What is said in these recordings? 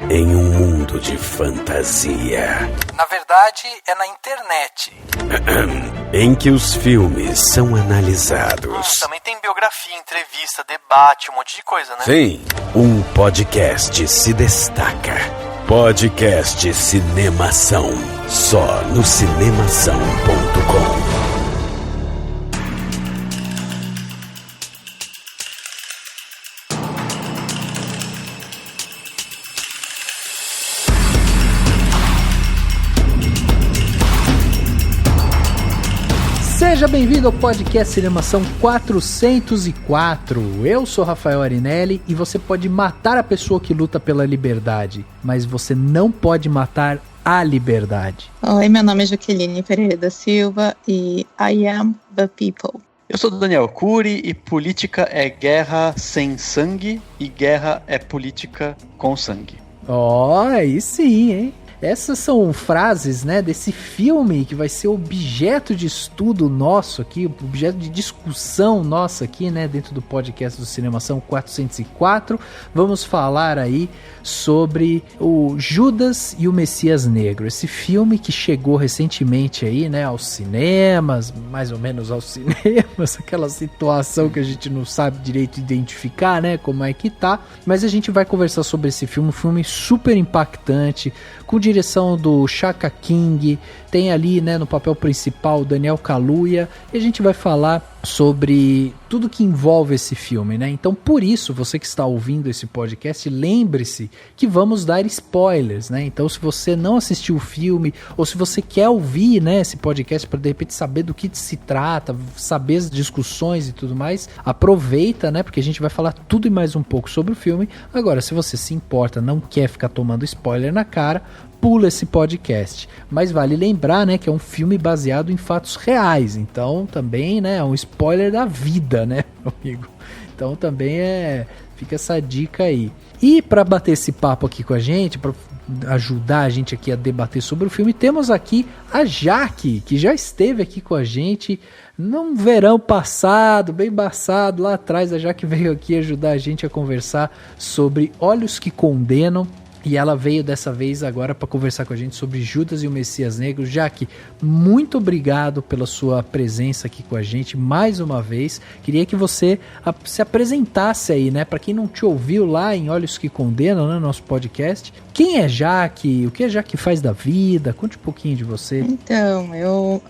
em um mundo de fantasia. Na verdade, é na internet. Em que os filmes são analisados. Também tem biografia, entrevista, debate, um monte de coisa, né? Sim, um podcast se destaca. Podcast Cinemação. Só no cinemação.com. Seja bem-vindo ao podcast Cinemação 404. Eu sou Rafael Arinelli e você pode matar a pessoa que luta pela liberdade, mas você não pode matar a liberdade. Oi, meu nome é Jaqueline Pereira da Silva e I am the people. Eu sou Daniel Cury e política é guerra sem sangue e guerra é política com sangue. Aí sim, hein? Essas são frases, né, desse filme que vai ser objeto de estudo nosso aqui, objeto de discussão nossa aqui, né, dentro do podcast do Cinemação 404. Vamos falar aí sobre o Judas e o Messias Negro, esse filme que chegou recentemente aí, né, aos cinemas, mais ou menos aos cinemas, aquela situação que a gente não sabe direito identificar, né, como é que tá, mas a gente vai conversar sobre esse filme, um filme super impactante, com direção do Shaka King, tem ali, né, no papel principal o Daniel Kaluuya, e a gente vai falar sobre tudo que envolve esse filme, né? Então, por isso, você que está ouvindo esse podcast, lembre-se que vamos dar spoilers, né? Então, se você não assistiu o filme, ou se você quer ouvir, né, esse podcast para de repente saber do que se trata, saber as discussões e tudo mais, aproveita, né? Porque a gente vai falar tudo e mais um pouco sobre o filme. Agora, se você se importa, não quer ficar tomando spoiler na cara, pula esse podcast. Mas vale lembrar, né, que é um filme baseado em fatos reais. Então, também, né, é um spoiler da vida, né, meu amigo? Então, também fica essa dica aí. E para bater esse papo aqui com a gente, para ajudar a gente aqui a debater sobre o filme, temos aqui a Jaque, que já esteve aqui com a gente num verão passado, bem passado, lá atrás. A Jaque veio aqui ajudar a gente a conversar sobre Olhos que Condenam. E ela veio dessa vez agora para conversar com a gente sobre Judas e o Messias Negro. Jaque, muito obrigado pela sua presença aqui com a gente mais uma vez. Queria que você se apresentasse aí, né? Para quem não te ouviu lá em Olhos que Condenam, né, nosso podcast. Quem é Jaque? O que a Jaque faz da vida? Conte um pouquinho de você. Então, eu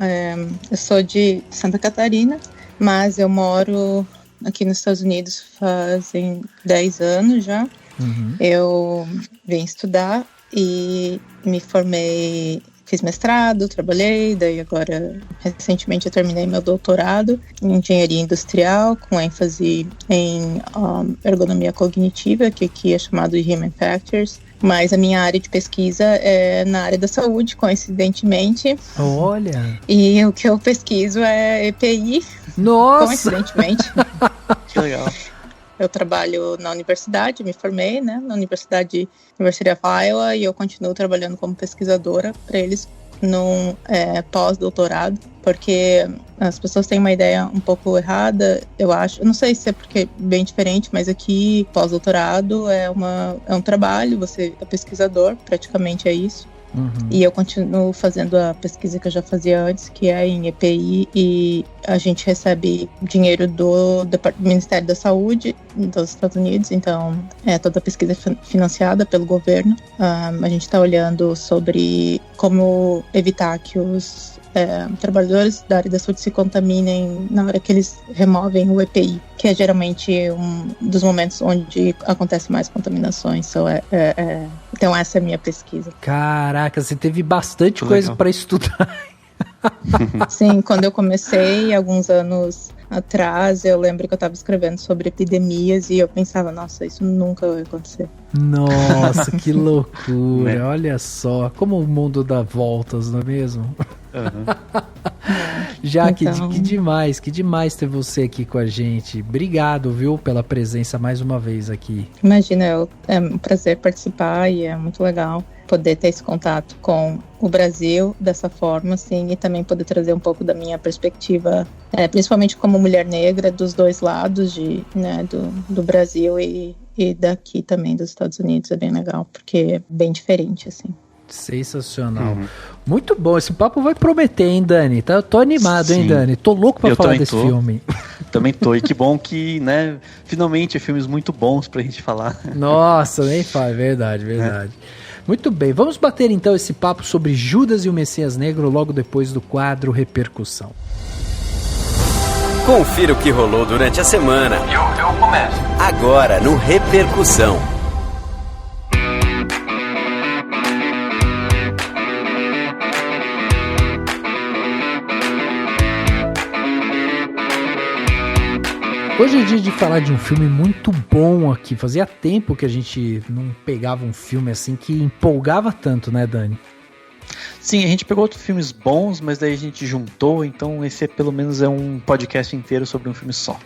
sou de Santa Catarina, mas eu moro aqui nos Estados Unidos fazem 10 anos já. Uhum. Eu vim estudar e me formei, fiz mestrado, trabalhei, daí agora recentemente eu terminei meu doutorado em engenharia industrial com ênfase em ergonomia cognitiva, que aqui é chamado de Human Factors, mas a minha área de pesquisa é na área da saúde, coincidentemente. Olha! E o que eu pesquiso é EPI. Nossa! Coincidentemente. Que legal. Eu trabalho na universidade, me formei, né, na University of Iowa, e eu continuo trabalhando como pesquisadora para eles num pós-doutorado, porque as pessoas têm uma ideia um pouco errada, eu acho. Eu não sei se é porque é bem diferente, mas aqui pós-doutorado é um trabalho, você é pesquisador, praticamente é isso. Uhum. E eu continuo fazendo a pesquisa que eu já fazia antes, que é em EPI, e a gente recebe dinheiro do Ministério da Saúde dos Estados Unidos, então toda a pesquisa é financiada pelo governo. A gente está olhando sobre como evitar que os trabalhadores da área da saúde se contaminem na hora que eles removem o EPI, que é geralmente um dos momentos onde acontece mais contaminações. Então essa é a minha pesquisa. Caraca, você teve bastante coisa para estudar. Sim, quando eu comecei, alguns anos atrás, eu lembro que eu estava escrevendo sobre epidemias e eu pensava, nossa, isso nunca vai acontecer. Nossa, que loucura, olha só, como o mundo dá voltas, não é mesmo? Uhum. Jaque, então... que demais ter você aqui com a gente. Obrigado, viu, pela presença mais uma vez aqui. Imagina, é um prazer participar e é muito legal poder ter esse contato com o Brasil dessa forma, assim, e também poder trazer um pouco da minha perspectiva, principalmente como mulher negra, dos dois lados do Brasil e daqui também, dos Estados Unidos. É bem legal, porque é bem diferente, assim. Sensacional. Muito bom, esse papo vai prometer, hein, Dani? Tô animado, hein, Dani? Tô louco pra falar desse filme. Também tô, e que bom que, né, finalmente filmes muito bons pra gente falar. Nossa, nem fala, verdade. Muito bem, vamos bater então esse papo sobre Judas e o Messias Negro logo depois do quadro Repercussão. Confira o que rolou durante a semana. Eu começo. Agora no Repercussão. Hoje é dia de falar de um filme muito bom aqui. Fazia tempo que a gente não pegava um filme assim que empolgava tanto, né, Dani? Sim, a gente pegou outros filmes bons, mas daí a gente juntou, então esse pelo menos é um podcast inteiro sobre um filme só.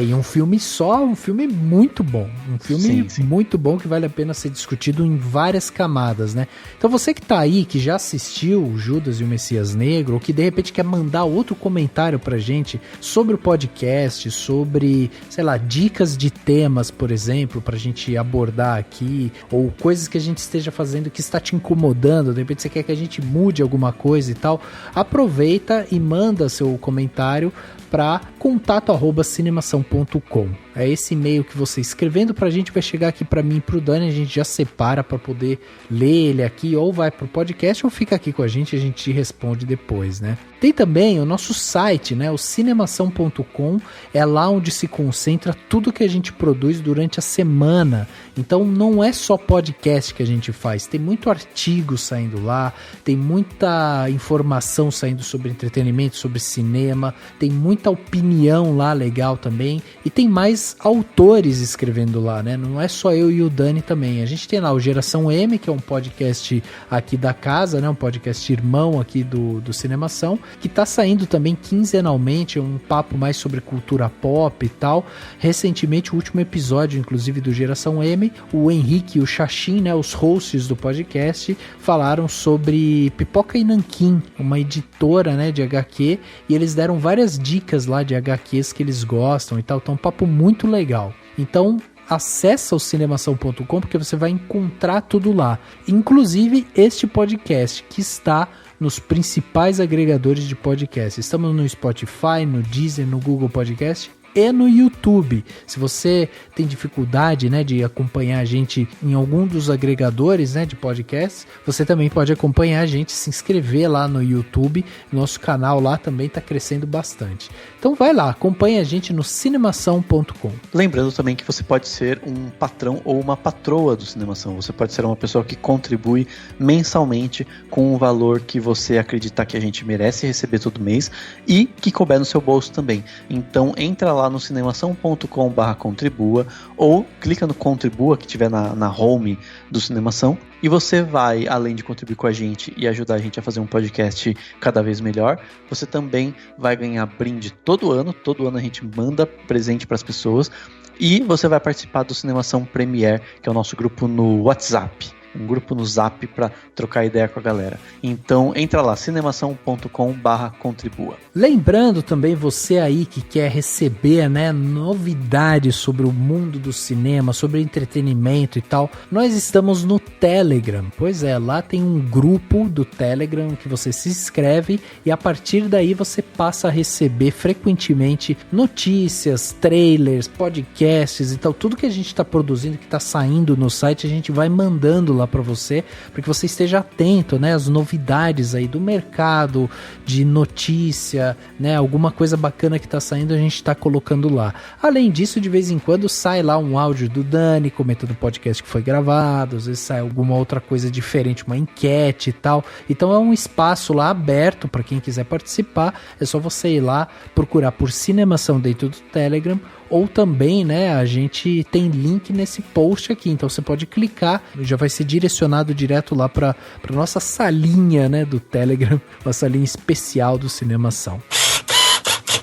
E um filme só, um filme muito bom. Um filme muito bom que vale a pena ser discutido em várias camadas, né? Então você que tá aí, que já assistiu Judas e o Messias Negro, ou que de repente quer mandar outro comentário pra gente sobre o podcast, sobre, sei lá, dicas de temas, por exemplo, pra gente abordar aqui, ou coisas que a gente esteja fazendo que está te incomodando, de repente você quer que a gente mude alguma coisa e tal, aproveita e manda seu comentário para contato@cinemação.com. É esse e-mail que você escrevendo pra gente vai chegar aqui pra mim e pro Dani, a gente já separa para poder ler ele aqui, ou vai pro podcast ou fica aqui com a gente te responde depois, né? Tem também o nosso site, né? O cinemação.com, é lá onde se concentra tudo que a gente produz durante a semana. Então não é só podcast que a gente faz, tem muito artigo saindo lá, tem muita informação saindo sobre entretenimento, sobre cinema, tem muita opinião lá legal também, e tem mais autores escrevendo lá, né? Não é só eu e o Dani também. A gente tem lá o Geração M, que é um podcast aqui da casa, né? Um podcast irmão aqui do Cinemação, que tá saindo também quinzenalmente, um papo mais sobre cultura pop e tal. Recentemente, o último episódio, inclusive, do Geração M, o Henrique e o Xaxim, né? Os hosts do podcast, falaram sobre Pipoca e Nanquim, uma editora, né? De HQ, e eles deram várias dicas lá de HQs que eles gostam e tal. Então, um papo muito legal. Então, acessa o cinemação.com porque você vai encontrar tudo lá. Inclusive este podcast que está nos principais agregadores de podcast. Estamos no Spotify, no Deezer, no Google Podcast e no YouTube. Se você tem dificuldade, né, de acompanhar a gente em algum dos agregadores, né, de podcasts, você também pode acompanhar a gente, se inscrever lá no YouTube. Nosso canal lá também está crescendo bastante. Então vai lá, acompanhe a gente no cinemação.com. Lembrando também que você pode ser um patrão ou uma patroa do Cinemação. Você pode ser uma pessoa que contribui mensalmente com o valor que você acreditar que a gente merece receber todo mês e que couber no seu bolso também. Então entra lá no cinemação.com/contribua ou clica no Contribua que tiver na home do Cinemação e você vai, além de contribuir com a gente e ajudar a gente a fazer um podcast cada vez melhor, você também vai ganhar brinde todo ano a gente manda presente para as pessoas e você vai participar do Cinemação Premiere, que é o nosso grupo no WhatsApp. Um grupo no Zap para trocar ideia com a galera. Então entra lá, cinemação.com/contribua. Lembrando também você aí que quer receber, né, novidades sobre o mundo do cinema, sobre entretenimento e tal, nós estamos no Telegram. Pois é, lá tem um grupo do Telegram que você se inscreve e a partir daí você passa a receber frequentemente notícias, trailers, podcasts e tal, tudo que a gente está produzindo, que está saindo no site, a gente vai mandando lá para você, para que você esteja atento, né, às novidades aí do mercado, de notícia, né, alguma coisa bacana que tá saindo, a gente tá colocando lá. Além disso, de vez em quando sai lá um áudio do Dani comentando o podcast que foi gravado, às vezes sai alguma outra coisa diferente, uma enquete e tal. Então é um espaço lá aberto para quem quiser participar, é só você ir lá procurar por Cinemação dentro do Telegram, ou também, né, a gente tem link nesse post aqui, então você pode clicar, já vai ser direcionado direto lá para nossa salinha, né, do Telegram, uma salinha especial do Cinemação.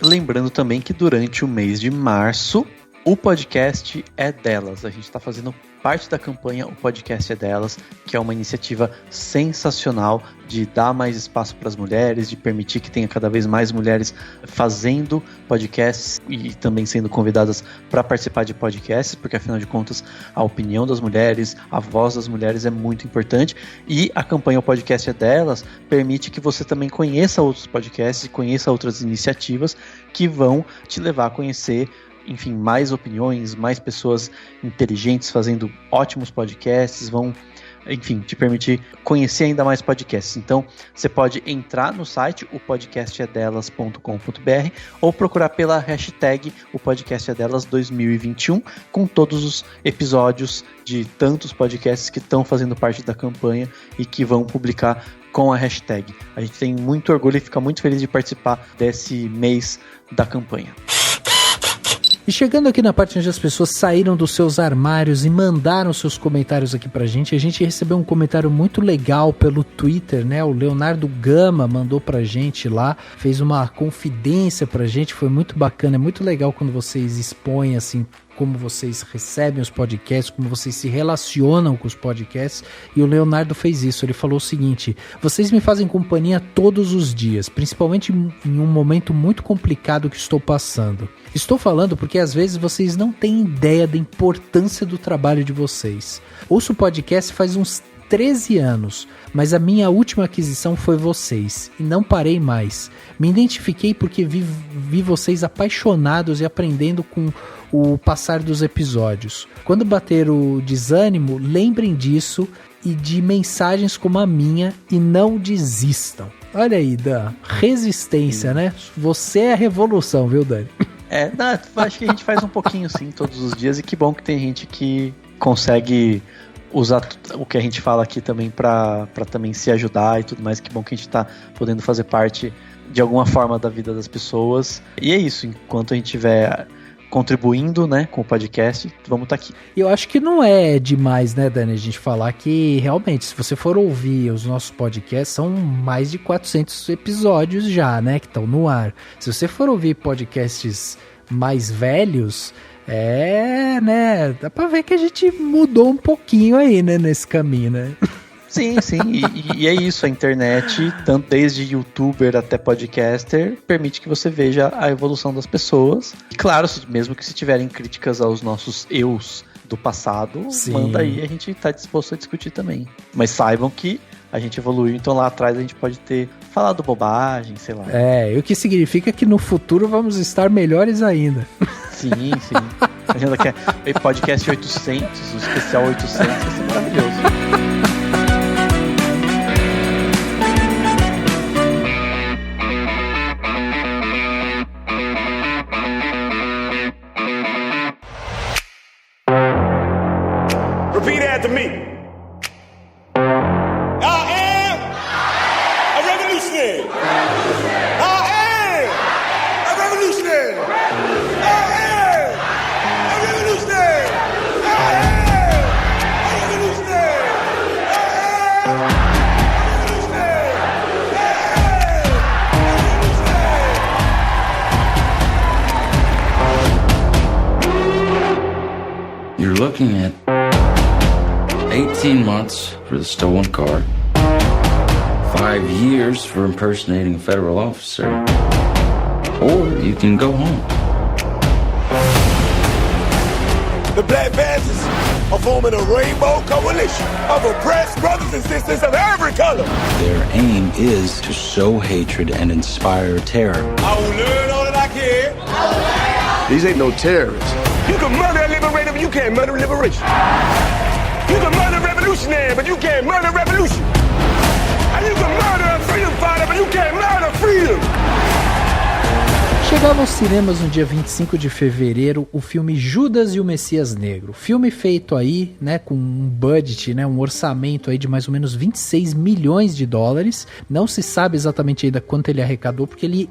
Lembrando também que durante o mês de março O podcast é delas. A gente está fazendo parte da campanha O Podcast é Delas, que é uma iniciativa sensacional de dar mais espaço para as mulheres, de permitir que tenha cada vez mais mulheres fazendo podcasts e também sendo convidadas para participar de podcasts, porque afinal de contas a opinião das mulheres, a voz das mulheres é muito importante, e a campanha O Podcast é Delas permite que você também conheça outros podcasts e conheça outras iniciativas que vão te levar a conhecer, enfim, mais opiniões, mais pessoas inteligentes fazendo ótimos podcasts, vão, enfim, te permitir conhecer ainda mais podcasts. Então, você pode entrar no site, opodcastedelas.com.br, ou procurar pela hashtag O Podcast é Delas 2021, com todos os episódios de tantos podcasts que estão fazendo parte da campanha e que vão publicar com a hashtag. A gente tem muito orgulho e fica muito feliz de participar desse mês da campanha. E chegando aqui na parte onde as pessoas saíram dos seus armários e mandaram seus comentários aqui pra gente, a gente recebeu um comentário muito legal pelo Twitter, né? O Leonardo Gama mandou pra gente lá, fez uma confidência pra gente, foi muito bacana, é muito legal quando vocês expõem assim como vocês recebem os podcasts, como vocês se relacionam com os podcasts, e o Leonardo fez isso. Ele falou o seguinte: vocês me fazem companhia todos os dias, principalmente em um momento muito complicado que estou passando. Estou falando porque às vezes vocês não têm ideia da importância do trabalho de vocês. Ouço o podcast faz uns 13 anos, mas a minha última aquisição foi vocês, e não parei mais. Me identifiquei porque vi vocês apaixonados e aprendendo com o passar dos episódios. Quando bater o desânimo, lembrem disso e de mensagens como a minha, e não desistam. Olha aí, Dan, resistência, né? Você é a revolução, viu, Dani? Acho que a gente faz um pouquinho sim todos os dias, e que bom que tem gente que consegue usar o que a gente fala aqui também para também se ajudar e tudo mais. Que bom que a gente tá podendo fazer parte de alguma forma da vida das pessoas. E é isso, enquanto a gente tiver contribuindo, né, com o podcast, vamos estar aqui. Eu acho que não é demais, né, Dani, a gente falar que realmente, se você for ouvir os nossos podcasts, são mais de 400 episódios já, né, que estão no ar. Se você for ouvir podcasts mais velhos, né, dá pra ver que a gente mudou um pouquinho aí, né, nesse caminho, né? Sim, e é isso, a internet, tanto desde youtuber até podcaster, permite que você veja a evolução das pessoas. E claro, mesmo que se tiverem críticas aos nossos eus do passado, sim, manda aí, a gente tá disposto a discutir também. Mas saibam que a gente evoluiu, então lá atrás a gente pode ter falado bobagem, sei lá. O que significa que no futuro vamos estar melhores ainda. Sim. A gente quer podcast 800, o especial 800, vai ser maravilhoso. Repeat after me. I am a revolutionary. I am a revolutionary. I am a revolutionary. I am a revolutionary. I am a revolutionary. You're looking at 18 months for the stolen car, 5 years for impersonating a federal officer, or you can go home. The Black Panthers are forming a rainbow coalition of oppressed brothers and sisters of every color. Their aim is to sow hatred and inspire terror. I will learn all that I can. These ain't no terrorists. You can murder a liberator, but you can't murder liberation. You can murder a revolutionary, but you can't murder revolution. And you can murder a freedom fighter, but you can't murder freedom. Chegava aos cinemas no dia 25 de fevereiro o filme Judas e o Messias Negro. Filme feito aí, né, com um budget, né, um orçamento aí de mais ou menos 26 milhões de dólares. Não se sabe exatamente ainda quanto ele arrecadou, porque ele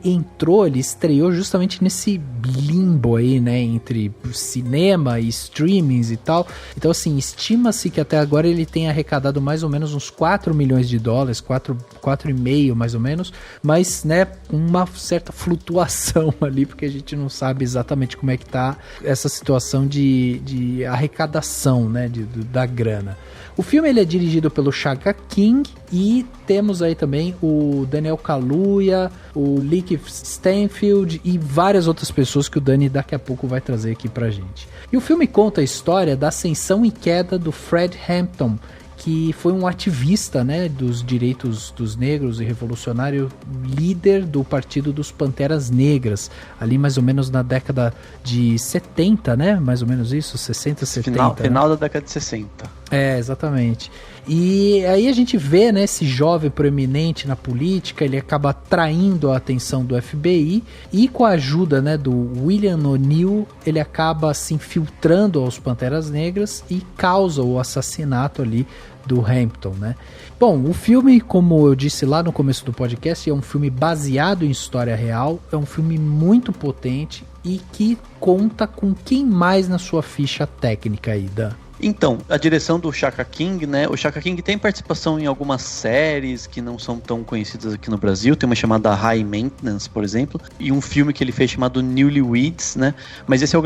estreou justamente nesse limbo aí, né, entre cinema e streamings e tal. Então, assim, estima-se que até agora ele tenha arrecadado mais ou menos uns 4 milhões de dólares, 4,5 mais ou menos, mas, né, uma certa flutuação atenção ali, porque a gente não sabe exatamente como é que tá essa situação de arrecadação, né, da grana. O filme ele é dirigido pelo Shaka King e temos aí também o Daniel Kaluuya, o Lakeith Stanfield e várias outras pessoas que o Dani daqui a pouco vai trazer aqui pra gente. E o filme conta a história da ascensão e queda do Fred Hampton, que foi um ativista, né, dos direitos dos negros e revolucionário, líder do Partido dos Panteras Negras, ali mais ou menos na década de 70, né, mais ou menos isso, 60, 70. Final da década de 60. É, exatamente. E aí a gente vê, né, esse jovem proeminente na política, ele acaba atraindo a atenção do FBI e com a ajuda, né, do William O'Neill, ele acaba se infiltrando aos Panteras Negras e causa o assassinato ali do Hampton, né? Bom, o filme, como eu disse lá no começo do podcast, é um filme baseado em história real, é um filme muito potente e que conta com quem mais na sua ficha técnica aí, Dan? Então, a direção do Shaka King, né? O Shaka King tem participação em algumas séries que não são tão conhecidas aqui no Brasil. Tem uma chamada High Maintenance, por exemplo, e um filme que ele fez chamado Newlyweds, né? Mas esse é o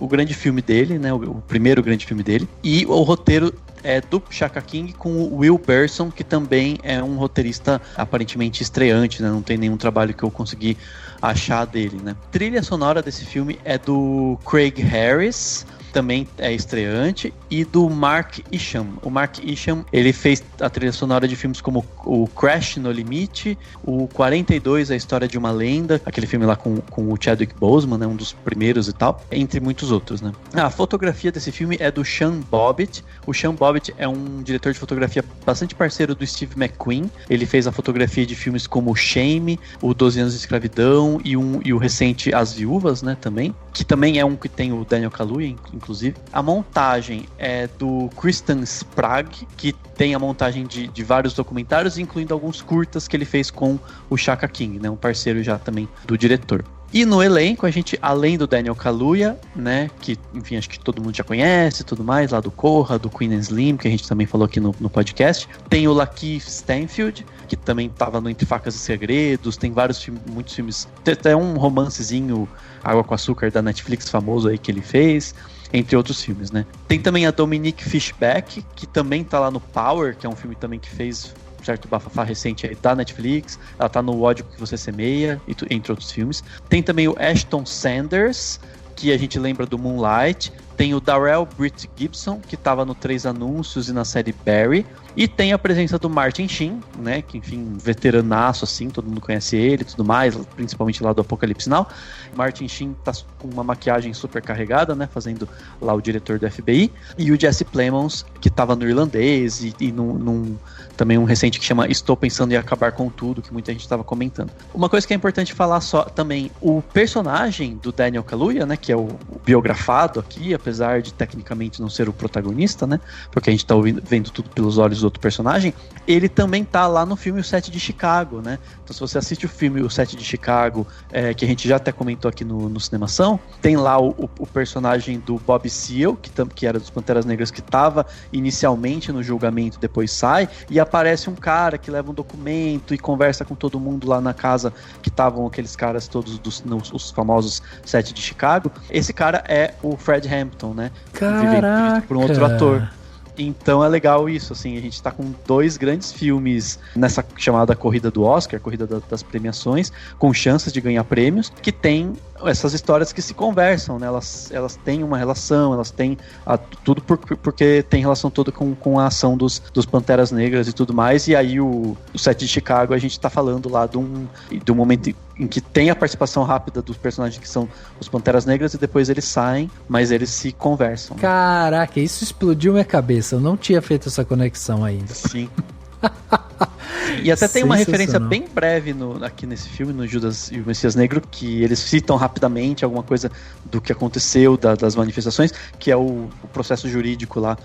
grande filme dele, né? O primeiro grande filme dele. E o roteiro é do Shaka King com o Will Berson, que também é um roteirista aparentemente estreante, né? Não tem nenhum trabalho que eu consegui achar dele, né? A trilha sonora desse filme é do Craig Harris, também é estreante, e do Mark Isham. O Mark Isham, ele fez a trilha sonora de filmes como o Crash no Limite, o 42, A História de uma Lenda, aquele filme lá com o Chadwick Boseman, né, um dos primeiros e tal, entre muitos outros, né. A fotografia desse filme é do Sean Bobbitt. O Sean Bobbitt é um diretor de fotografia bastante parceiro do Steve McQueen. Ele fez a fotografia de filmes como Shame, o 12 Anos de Escravidão e o recente As Viúvas, né, também, que também é um que tem o Daniel Kaluuya, inclusive. A montagem é do Kristen Sprague, que tem a montagem de vários documentários, incluindo alguns curtas que ele fez com o Shaka King, né, um parceiro já também do diretor. E no elenco, a gente, além do Daniel Kaluuya, né, que, enfim, acho que todo mundo já conhece e tudo mais, lá do Corra, do Queen and Slim, que a gente também falou aqui no podcast. Tem o Lakeith Stanfield, que também estava no Entre Facas e Segredos, tem muitos filmes, tem até um romancezinho Água com Açúcar da Netflix famoso aí que ele fez, entre outros filmes, né. Tem também a Dominique Fishback, que também tá lá no Power, que é um filme também que fez certo bafafá recente aí da Netflix. Ela tá no Ódio que Você Semeia, entre outros filmes. Tem também o Ashton Sanders, que a gente lembra do Moonlight. Tem o Darrell Britt Gibson, que estava no 3 Anúncios e na série Barry. E tem a presença do Martin Sheen, né, que, enfim, veteranaço, assim, todo mundo conhece ele e tudo mais, principalmente lá do Apocalipse Now. Martin Sheen tá com uma maquiagem super carregada, né, fazendo lá o diretor do FBI. E o Jesse Plemons, que estava no Irlandês e também um recente que chama Estou Pensando em Acabar com Tudo, que muita gente estava comentando. Uma coisa que é importante falar só também, o personagem do Daniel Kaluuya, né, que é o biografado aqui, apesar de tecnicamente não ser o protagonista, né, porque a gente tá vendo tudo pelos olhos do outro personagem, ele também tá lá no filme O Sete de Chicago, né. Então se você assiste o filme O Sete de Chicago, que a gente já até comentou aqui no Cinemação, tem lá o personagem do Bob Seale, que era dos Panteras Negras, que tava inicialmente no julgamento, depois sai, e aparece um cara que leva um documento e conversa com todo mundo lá na casa que estavam aqueles caras todos os famosos Sete de Chicago. Esse cara é o Fred Hampton, né? Vivido por um outro ator. Então é legal isso, assim, a gente tá com 2 grandes filmes nessa chamada corrida do Oscar, corrida das premiações, com chances de ganhar prêmios, que tem essas histórias que se conversam, né? Elas têm uma relação, elas têm tudo porque tem relação toda com a ação dos Panteras Negras e tudo mais. E aí o Sete de Chicago, a gente tá falando lá de um momento em que tem a participação rápida dos personagens que são os Panteras Negras e depois eles saem, mas eles se conversam. Caraca, isso explodiu minha cabeça, eu não tinha feito essa conexão ainda. Sim. E até tem uma referência bem breve aqui nesse filme, no Judas e o Messias Negro, que eles citam rapidamente alguma coisa do que aconteceu, das manifestações, que é o processo jurídico lá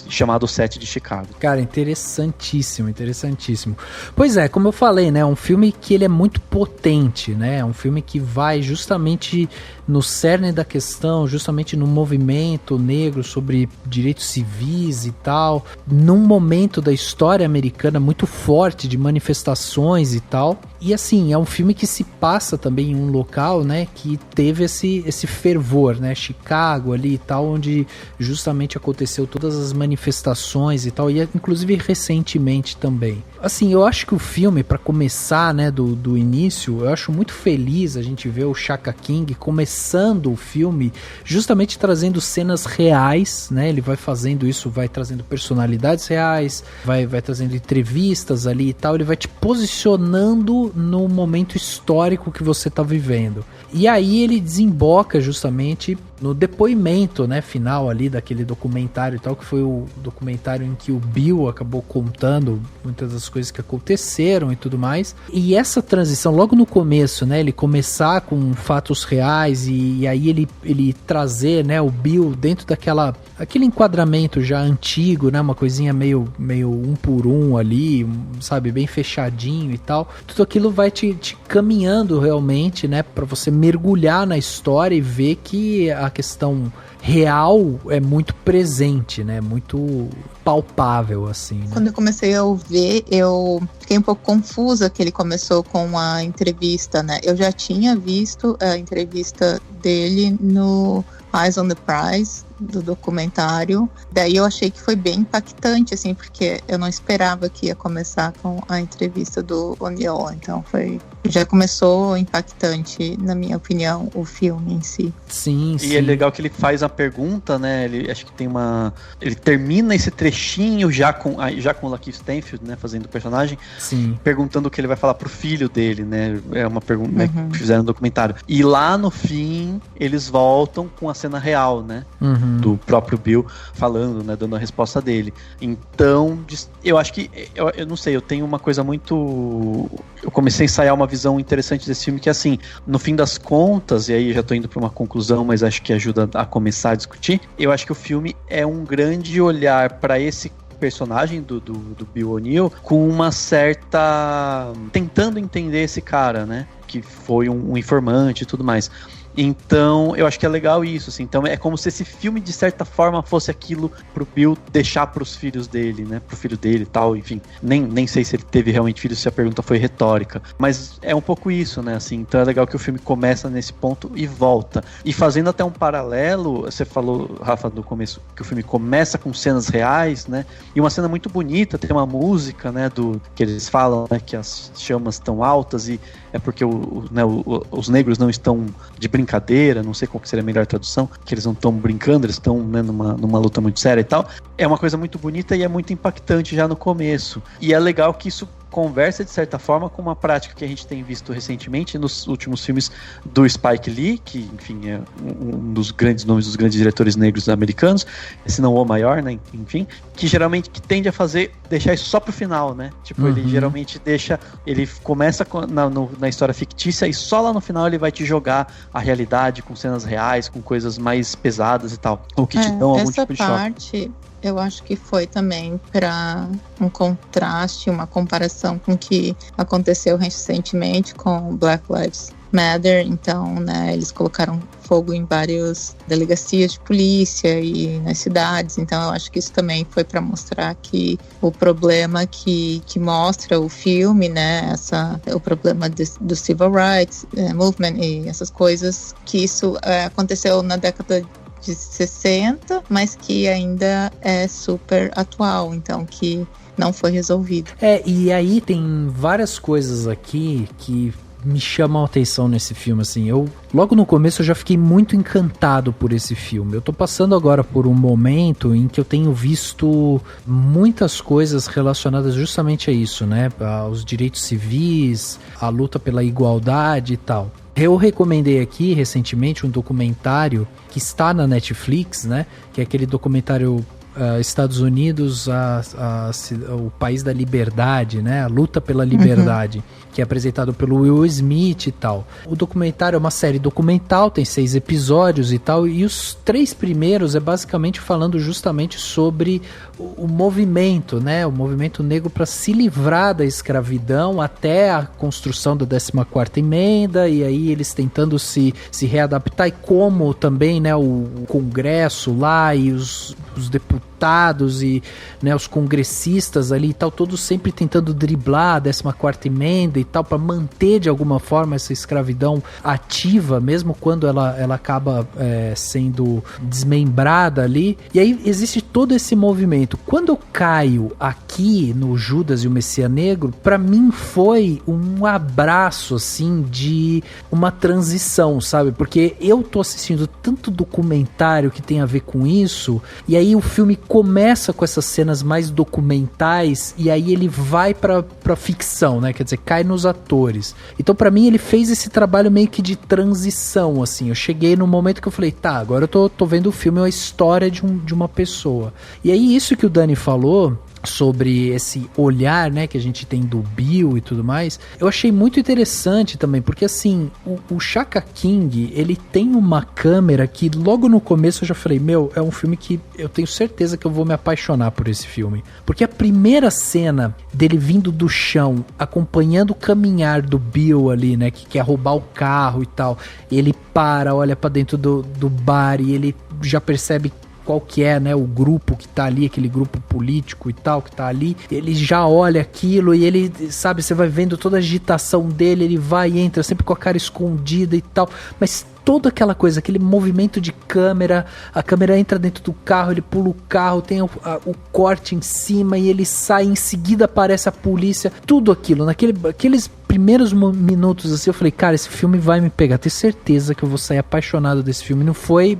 chamado Sete de Chicago. Cara, interessantíssimo, interessantíssimo. Pois é, como eu falei, né, um filme que ele é muito potente, né, um filme que vai justamente no cerne da questão, justamente no movimento negro sobre direitos civis e tal, num momento da história americana muito forte de manifestações e tal. E assim, é um filme que se passa também em um local, né, que teve esse fervor, né, Chicago ali e tal, onde justamente aconteceu todas as manifestações e tal, e inclusive recentemente também. Assim, eu acho que o filme, para começar, né, do início, eu acho muito feliz a gente ver o Shaka King começando o filme justamente trazendo cenas reais, né, ele vai fazendo isso, vai trazendo personalidades reais, vai trazendo entrevistas ali e tal, ele vai te posicionando no momento histórico que você tá vivendo. E aí ele desemboca justamente no depoimento, né, final ali daquele documentário e tal, que foi o documentário em que o Bill acabou contando muitas das coisas que aconteceram e tudo mais. E essa transição, logo no começo, né, ele começar com fatos reais e aí ele trazer, né, o Bill dentro aquele enquadramento já antigo, né, uma coisinha meio um por um ali, sabe, bem fechadinho e tal. Tudo aquilo vai te caminhando realmente, né, para você mergulhar na história e ver que a questão real é muito presente, né? Muito palpável, assim. Né? Quando eu comecei a ouvir, eu fiquei um pouco confusa que ele começou com a entrevista, né? Eu já tinha visto a entrevista dele no Eyes on the Prize, do documentário. Daí eu achei que foi bem impactante, assim, porque eu não esperava que ia começar com a entrevista do O'Neill. Então já começou impactante, na minha opinião, o filme em si. Sim, sim. E é legal que ele faz a pergunta, né? Ele acho que tem ele termina esse trechinho já com o Lakeith Stanfield, né, fazendo o personagem, sim, perguntando o que ele vai falar pro filho dele, né? É uma pergunta, né, que fizeram no documentário. E lá no fim eles voltam com a cena real, né? Do próprio Bill falando, né, dando a resposta dele. Então, eu acho que eu não sei, eu tenho uma coisa muito... Eu comecei a ensaiar uma visão interessante desse filme, que é assim, no fim das contas, e aí já tô indo pra uma conclusão, mas acho que ajuda a começar a discutir, eu acho que o filme é um grande olhar para esse personagem do Bill O'Neill com uma certa... tentando entender esse cara, né, que foi um informante e tudo mais. Então, eu acho que é legal isso, assim. Então, é como se esse filme, de certa forma, fosse aquilo pro Bill deixar pros filhos dele, né? Pro filho dele e tal, enfim. Nem sei se ele teve realmente filhos, se a pergunta foi retórica. Mas é um pouco isso, né? Assim, então é legal que o filme começa nesse ponto e volta. E fazendo até um paralelo, você falou, Rafa, no começo, que o filme começa com cenas reais, né? E uma cena muito bonita, tem uma música, né? Que eles falam, né? Que as chamas estão altas e é porque os negros não estão de brincadeira, não sei qual que seria a melhor tradução, que eles não estão brincando, eles estão, né, numa luta muito séria e tal. É uma coisa muito bonita e é muito impactante já no começo. E é legal que isso conversa, de certa forma, com uma prática que a gente tem visto recentemente nos últimos filmes do Spike Lee, que, enfim, é um dos grandes nomes dos grandes diretores negros americanos, se não o maior, né, enfim, que geralmente tende a deixar isso só pro final, né? Tipo, ele geralmente ele começa na história fictícia e só lá no final ele vai te jogar a realidade com cenas reais, com coisas mais pesadas e tal, ou que te dão algum tipo de choque. Essa parte... Eu acho que foi também para um contraste, uma comparação com o que aconteceu recentemente com Black Lives Matter. Então, né, eles colocaram fogo em várias delegacias de polícia e nas cidades. Então, eu acho que isso também foi para mostrar que o problema que mostra o filme, né, o problema do Civil Rights Movement e essas coisas, que isso aconteceu na década de 60, mas que ainda é super atual, então que não foi resolvido. E aí tem várias coisas aqui que me chamam a atenção nesse filme, assim. Logo no começo eu já fiquei muito encantado por esse filme. Eu tô passando agora por um momento em que eu tenho visto muitas coisas relacionadas justamente a isso, né? Aos direitos civis, a luta pela igualdade e tal. Eu recomendei aqui recentemente um documentário que está na Netflix, né? Que é aquele documentário Estados Unidos, o país da liberdade, né? A luta pela liberdade, que é apresentado pelo Will Smith e tal. O documentário é uma série documental, tem 6 episódios e tal, e os 3 primeiros é basicamente falando justamente sobre o movimento, né? O movimento negro para se livrar da escravidão até a construção da 14ª emenda, e aí eles tentando se readaptar, e como também, né, o Congresso lá e os deputados e, né, os congressistas ali e tal, todos sempre tentando driblar a 14ª emenda e tal, para manter de alguma forma essa escravidão ativa, mesmo quando ela acaba sendo desmembrada ali. E aí existe todo esse movimento. Quando eu caio aqui no Judas e o Messias Negro, para mim foi um abraço assim de uma transição, sabe? Porque eu tô assistindo tanto documentário que tem a ver com isso, e aí o filme começa com essas cenas mais documentais, e aí ele vai pra ficção, né? Quer dizer, cai nos atores. Então, pra mim, ele fez esse trabalho meio que de transição, assim. Eu cheguei no momento que eu falei, tá, agora eu tô vendo o filme, a história de uma pessoa. E aí, isso que o Dani falou sobre esse olhar, né, que a gente tem do Bill e tudo mais, eu achei muito interessante também, porque assim, o Shaka King, ele tem uma câmera que logo no começo eu já falei, é um filme que eu tenho certeza que eu vou me apaixonar por esse filme, porque a primeira cena dele vindo do chão, acompanhando o caminhar do Bill ali, né, que quer roubar o carro e tal, ele olha pra dentro do bar e ele já percebe qual que é, né, o grupo que tá ali, aquele grupo político e tal, que tá ali, ele já olha aquilo e ele, sabe, você vai vendo toda a agitação dele, ele vai e entra sempre com a cara escondida e tal, mas toda aquela coisa, aquele movimento de câmera, a câmera entra dentro do carro, ele pula o carro, tem o corte em cima e ele sai, em seguida aparece a polícia, tudo aquilo, aqueles primeiros minutos assim, eu falei, cara, esse filme vai me pegar, tenho certeza que eu vou sair apaixonado desse filme, não foi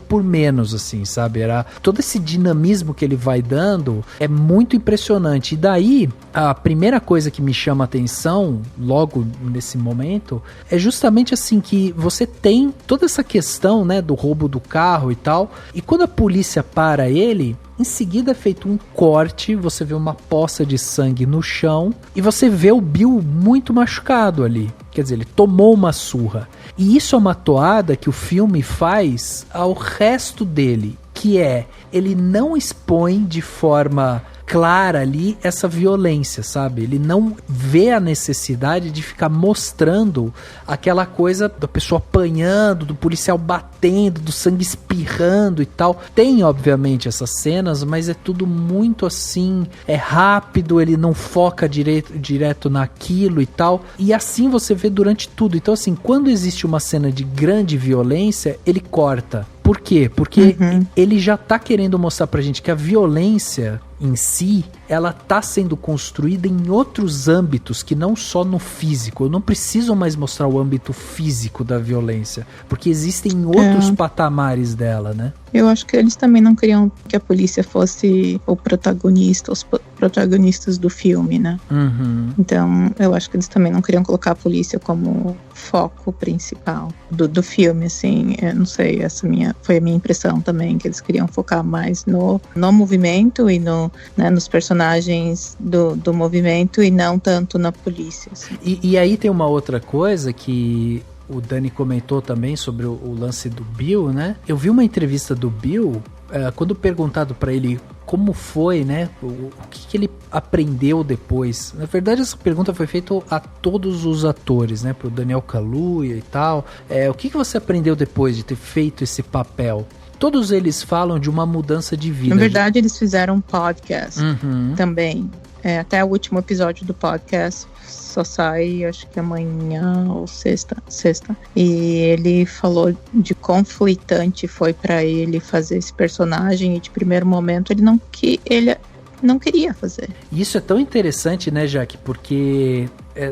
por menos, assim, sabe, era todo esse dinamismo que ele vai dando, é muito impressionante, e daí, a primeira coisa que me chama a atenção, logo nesse momento, é justamente assim, que você tem toda essa questão, né, do roubo do carro e tal, e quando a polícia para ele, em seguida é feito um corte, você vê uma poça de sangue no chão e você vê o Bill muito machucado ali. Quer dizer, ele tomou uma surra. E isso é uma toada que o filme faz ao resto dele, que é, ele não expõe de forma clara ali essa violência, sabe? Ele não vê a necessidade de ficar mostrando aquela coisa da pessoa apanhando, do policial batendo, do sangue espirrando e tal. Tem, obviamente, essas cenas, mas é tudo muito assim, é rápido, ele não foca direto naquilo e tal. E assim você vê durante tudo. Então, assim, quando existe uma cena de grande violência, ele corta. Por quê? Porque ele já tá querendo mostrar pra gente que a violência em si, ela tá sendo construída em outros âmbitos que não só no físico. Eu não preciso mais mostrar o âmbito físico da violência, porque existem outros patamares dela, né? Eu acho que eles também não queriam que a polícia fosse o protagonista, os protagonistas do filme, né? Então, eu acho que eles também não queriam colocar a polícia como foco principal do filme, assim. Eu não sei, foi a minha impressão também, que eles queriam focar mais no movimento e nos personagens do movimento e não tanto na polícia, assim. E aí tem uma outra coisa que o Dani comentou também sobre o lance do Bill, né? Eu vi uma entrevista do Bill, quando perguntado pra ele como foi, né? O que ele aprendeu depois. Na verdade, essa pergunta foi feita a todos os atores, né? Pro Daniel Kaluuya e tal. O que você aprendeu depois de ter feito esse papel? Todos eles falam de uma mudança de vida. Na verdade, eles fizeram um podcast também. Até o último episódio do podcast só sai, acho que amanhã ou sexta. E ele falou de conflitante foi pra ele fazer esse personagem, e de primeiro momento ele não queria fazer. Isso é tão interessante, né, Jaque? Porque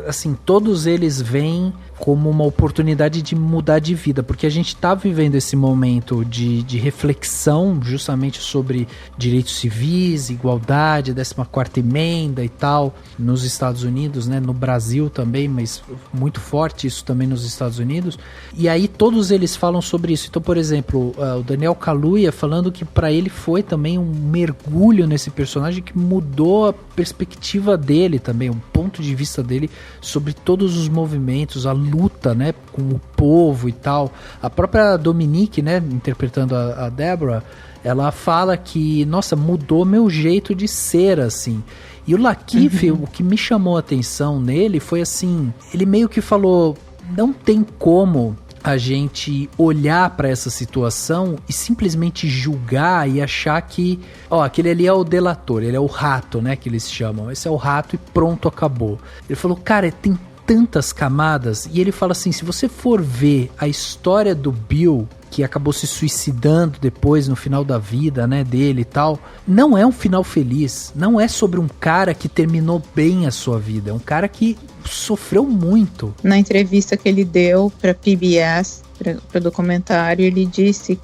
assim, todos eles vêm como uma oportunidade de mudar de vida, porque a gente está vivendo esse momento de reflexão justamente sobre direitos civis, igualdade, 14ª emenda e tal, nos Estados Unidos, né, no Brasil também, mas muito forte isso também nos Estados Unidos, e aí todos eles falam sobre isso. Então, por exemplo, o Daniel Kaluuya falando que para ele foi também um mergulho nesse personagem que mudou a perspectiva dele também, o ponto de vista dele sobre todos os movimentos, a luta, né, com o povo e tal. A própria Dominique, né, interpretando a Deborah, ela fala que, nossa, mudou meu jeito de ser, assim. E o Lakeith, o que me chamou a atenção nele foi assim, ele meio que falou, não tem como a gente olhar para essa situação e simplesmente julgar e achar que, aquele ali é o delator, ele é o rato, né, que eles chamam. Esse é o rato e pronto, acabou. Ele falou, cara, tem tantas camadas, e ele fala assim, se você for ver a história do Bill, que acabou se suicidando depois no final da vida, né, dele e tal, não é um final feliz, não é sobre um cara que terminou bem a sua vida, é um cara que sofreu muito. Na entrevista que ele deu para PBS, para o documentário, ele disse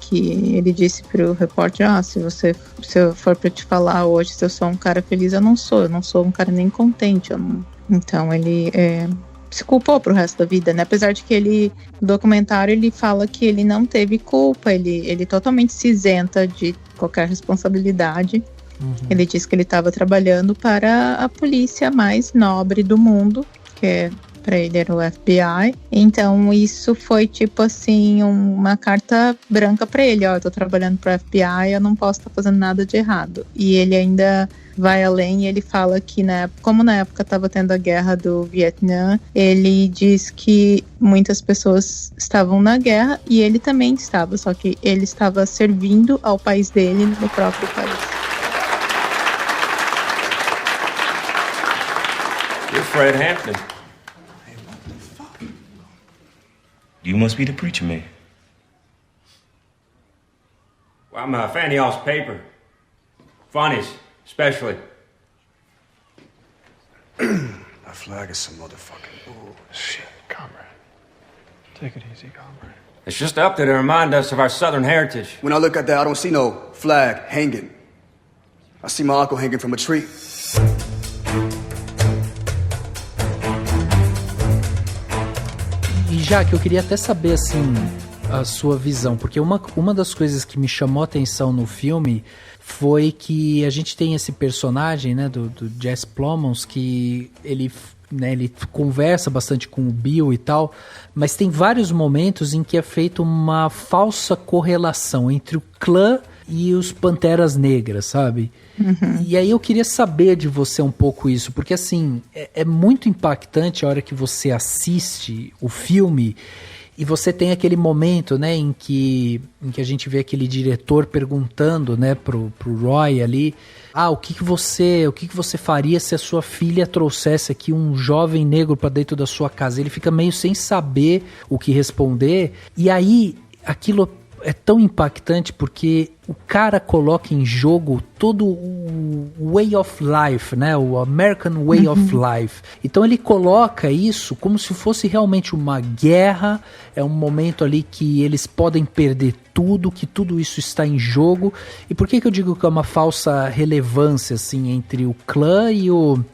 pro repórter, se eu for para te falar hoje se eu sou um cara feliz, eu não sou um cara nem contente, Então ele se culpou pro resto da vida, né? Apesar de que no documentário ele fala que ele não teve culpa, ele totalmente se isenta de qualquer responsabilidade. Ele disse que ele estava trabalhando para a polícia mais nobre do mundo, que para ele era o FBI. Então isso foi tipo assim, uma carta branca para ele, eu tô trabalhando para o FBI, eu não posso estar fazendo nada de errado. E ele ainda vai além e ele fala que, como na época estava tendo a guerra do Vietnã, ele diz que muitas pessoas estavam na guerra e ele também estava, só que ele estava servindo ao país dele no próprio país. You're Fred Hampton. You must be the preacher man. Well, I'm Fanny Alls paper. Funnies, especially. That flag is some motherfucking bullshit, comrade. Take it easy, comrade. It's just up there to remind us of our Southern heritage. When I look at that, I don't see no flag hanging. I see my uncle hanging from a tree. E Jaque, eu queria até saber, assim, a sua visão, porque uma das coisas que me chamou a atenção no filme foi que a gente tem esse personagem, né, do Jesse Plemons, que ele conversa bastante com o Bill e tal, mas tem vários momentos em que é feita uma falsa correlação entre o clã e os Panteras Negras, sabe? E aí eu queria saber de você um pouco isso, porque assim, é muito impactante a hora que você assiste o filme e você tem aquele momento, né, em que a gente vê aquele diretor perguntando, né, pro Roy ali, o que você faria se a sua filha trouxesse aqui um jovem negro pra dentro da sua casa? Ele fica meio sem saber o que responder, e aí aquilo é tão impactante porque o cara coloca em jogo todo o way of life, né? O American way of life. Então ele coloca isso como se fosse realmente uma guerra, é um momento ali que eles podem perder tudo, que tudo isso está em jogo. E por que eu digo que é uma falsa relevância assim entre o clã e o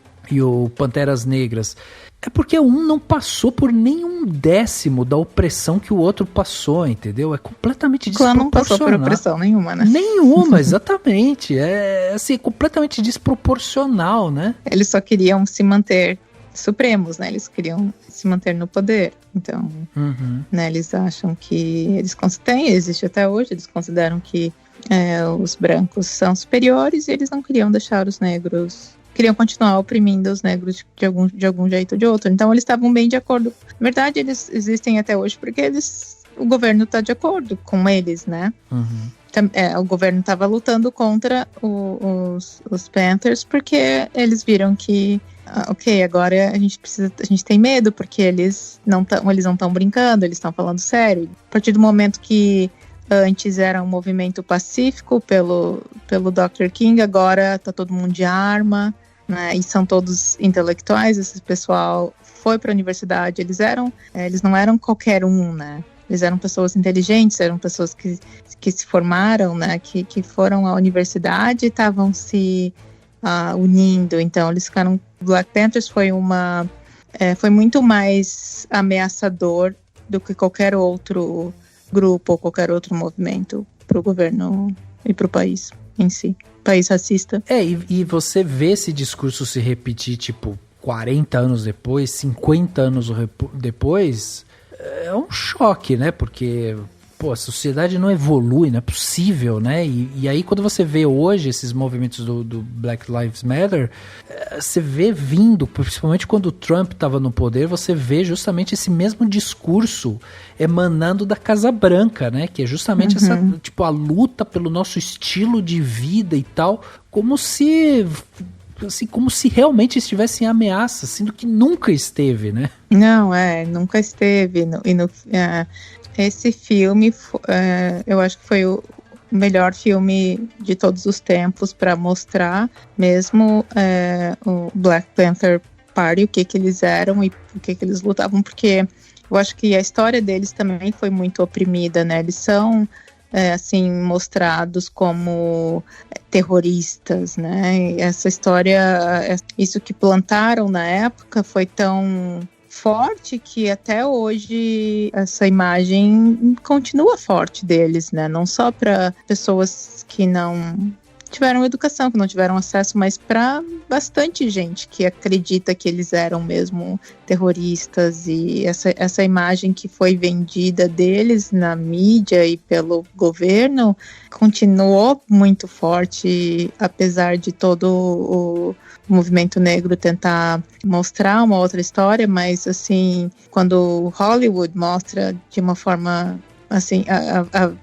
Panteras Negras? É porque um não passou por nenhum décimo da opressão que o outro passou, entendeu? É completamente desproporcional. O clã não passou por opressão nenhuma, né? Nenhuma, exatamente. É assim, completamente desproporcional, né? Eles só queriam se manter supremos, né? Eles queriam se manter no poder. Então, né, eles acham que existe até hoje, eles consideram que os brancos são superiores e eles não queriam deixar os negros... queriam continuar oprimindo os negros de algum jeito ou de outro. Então eles estavam bem de acordo. Na verdade, eles existem até hoje porque o governo está de acordo com eles, né? O governo estava lutando contra os Panthers porque eles viram que agora a gente tem medo porque eles não estão brincando, eles estão falando sério. A partir do momento que antes era um movimento pacífico pelo Dr. King, agora tá todo mundo de arma, né? E são todos intelectuais, esse pessoal foi para a universidade, eles não eram qualquer um, né? Eles eram pessoas inteligentes, eram pessoas que se formaram, né? Que foram à universidade e estavam se unindo. Então, eles ficaram... Black Panthers foi muito mais ameaçador do que qualquer outro grupo ou qualquer outro movimento para o governo e para o país em si. País racista. E você vê esse discurso se repetir, tipo, 40 anos depois, 50 anos depois, é um choque, né? Porque, pô, a sociedade não evolui, não é possível, né? E aí quando você vê hoje esses movimentos do Black Lives Matter, você vê vindo, principalmente quando o Trump estava no poder, você vê justamente esse mesmo discurso emanando da Casa Branca, né? Que é justamente essa, tipo, a luta pelo nosso estilo de vida e tal, como se realmente estivesse em ameaça, sendo que nunca esteve, né? Não, nunca esteve. Esse filme, eu acho que foi o melhor filme de todos os tempos para mostrar mesmo o Black Panther Party, o que eles eram e o que eles lutavam, porque eu acho que a história deles também foi muito oprimida, né? Eles são assim, mostrados como terroristas, né? Essa história, isso que plantaram na época foi tão forte que até hoje essa imagem continua forte deles, né? Não só para pessoas que não tiveram educação, que não tiveram acesso, mas para bastante gente que acredita que eles eram mesmo terroristas, e essa imagem que foi vendida deles na mídia e pelo governo continuou muito forte, apesar de todo o movimento negro tentar mostrar uma outra história, mas assim, quando Hollywood mostra de uma forma assim,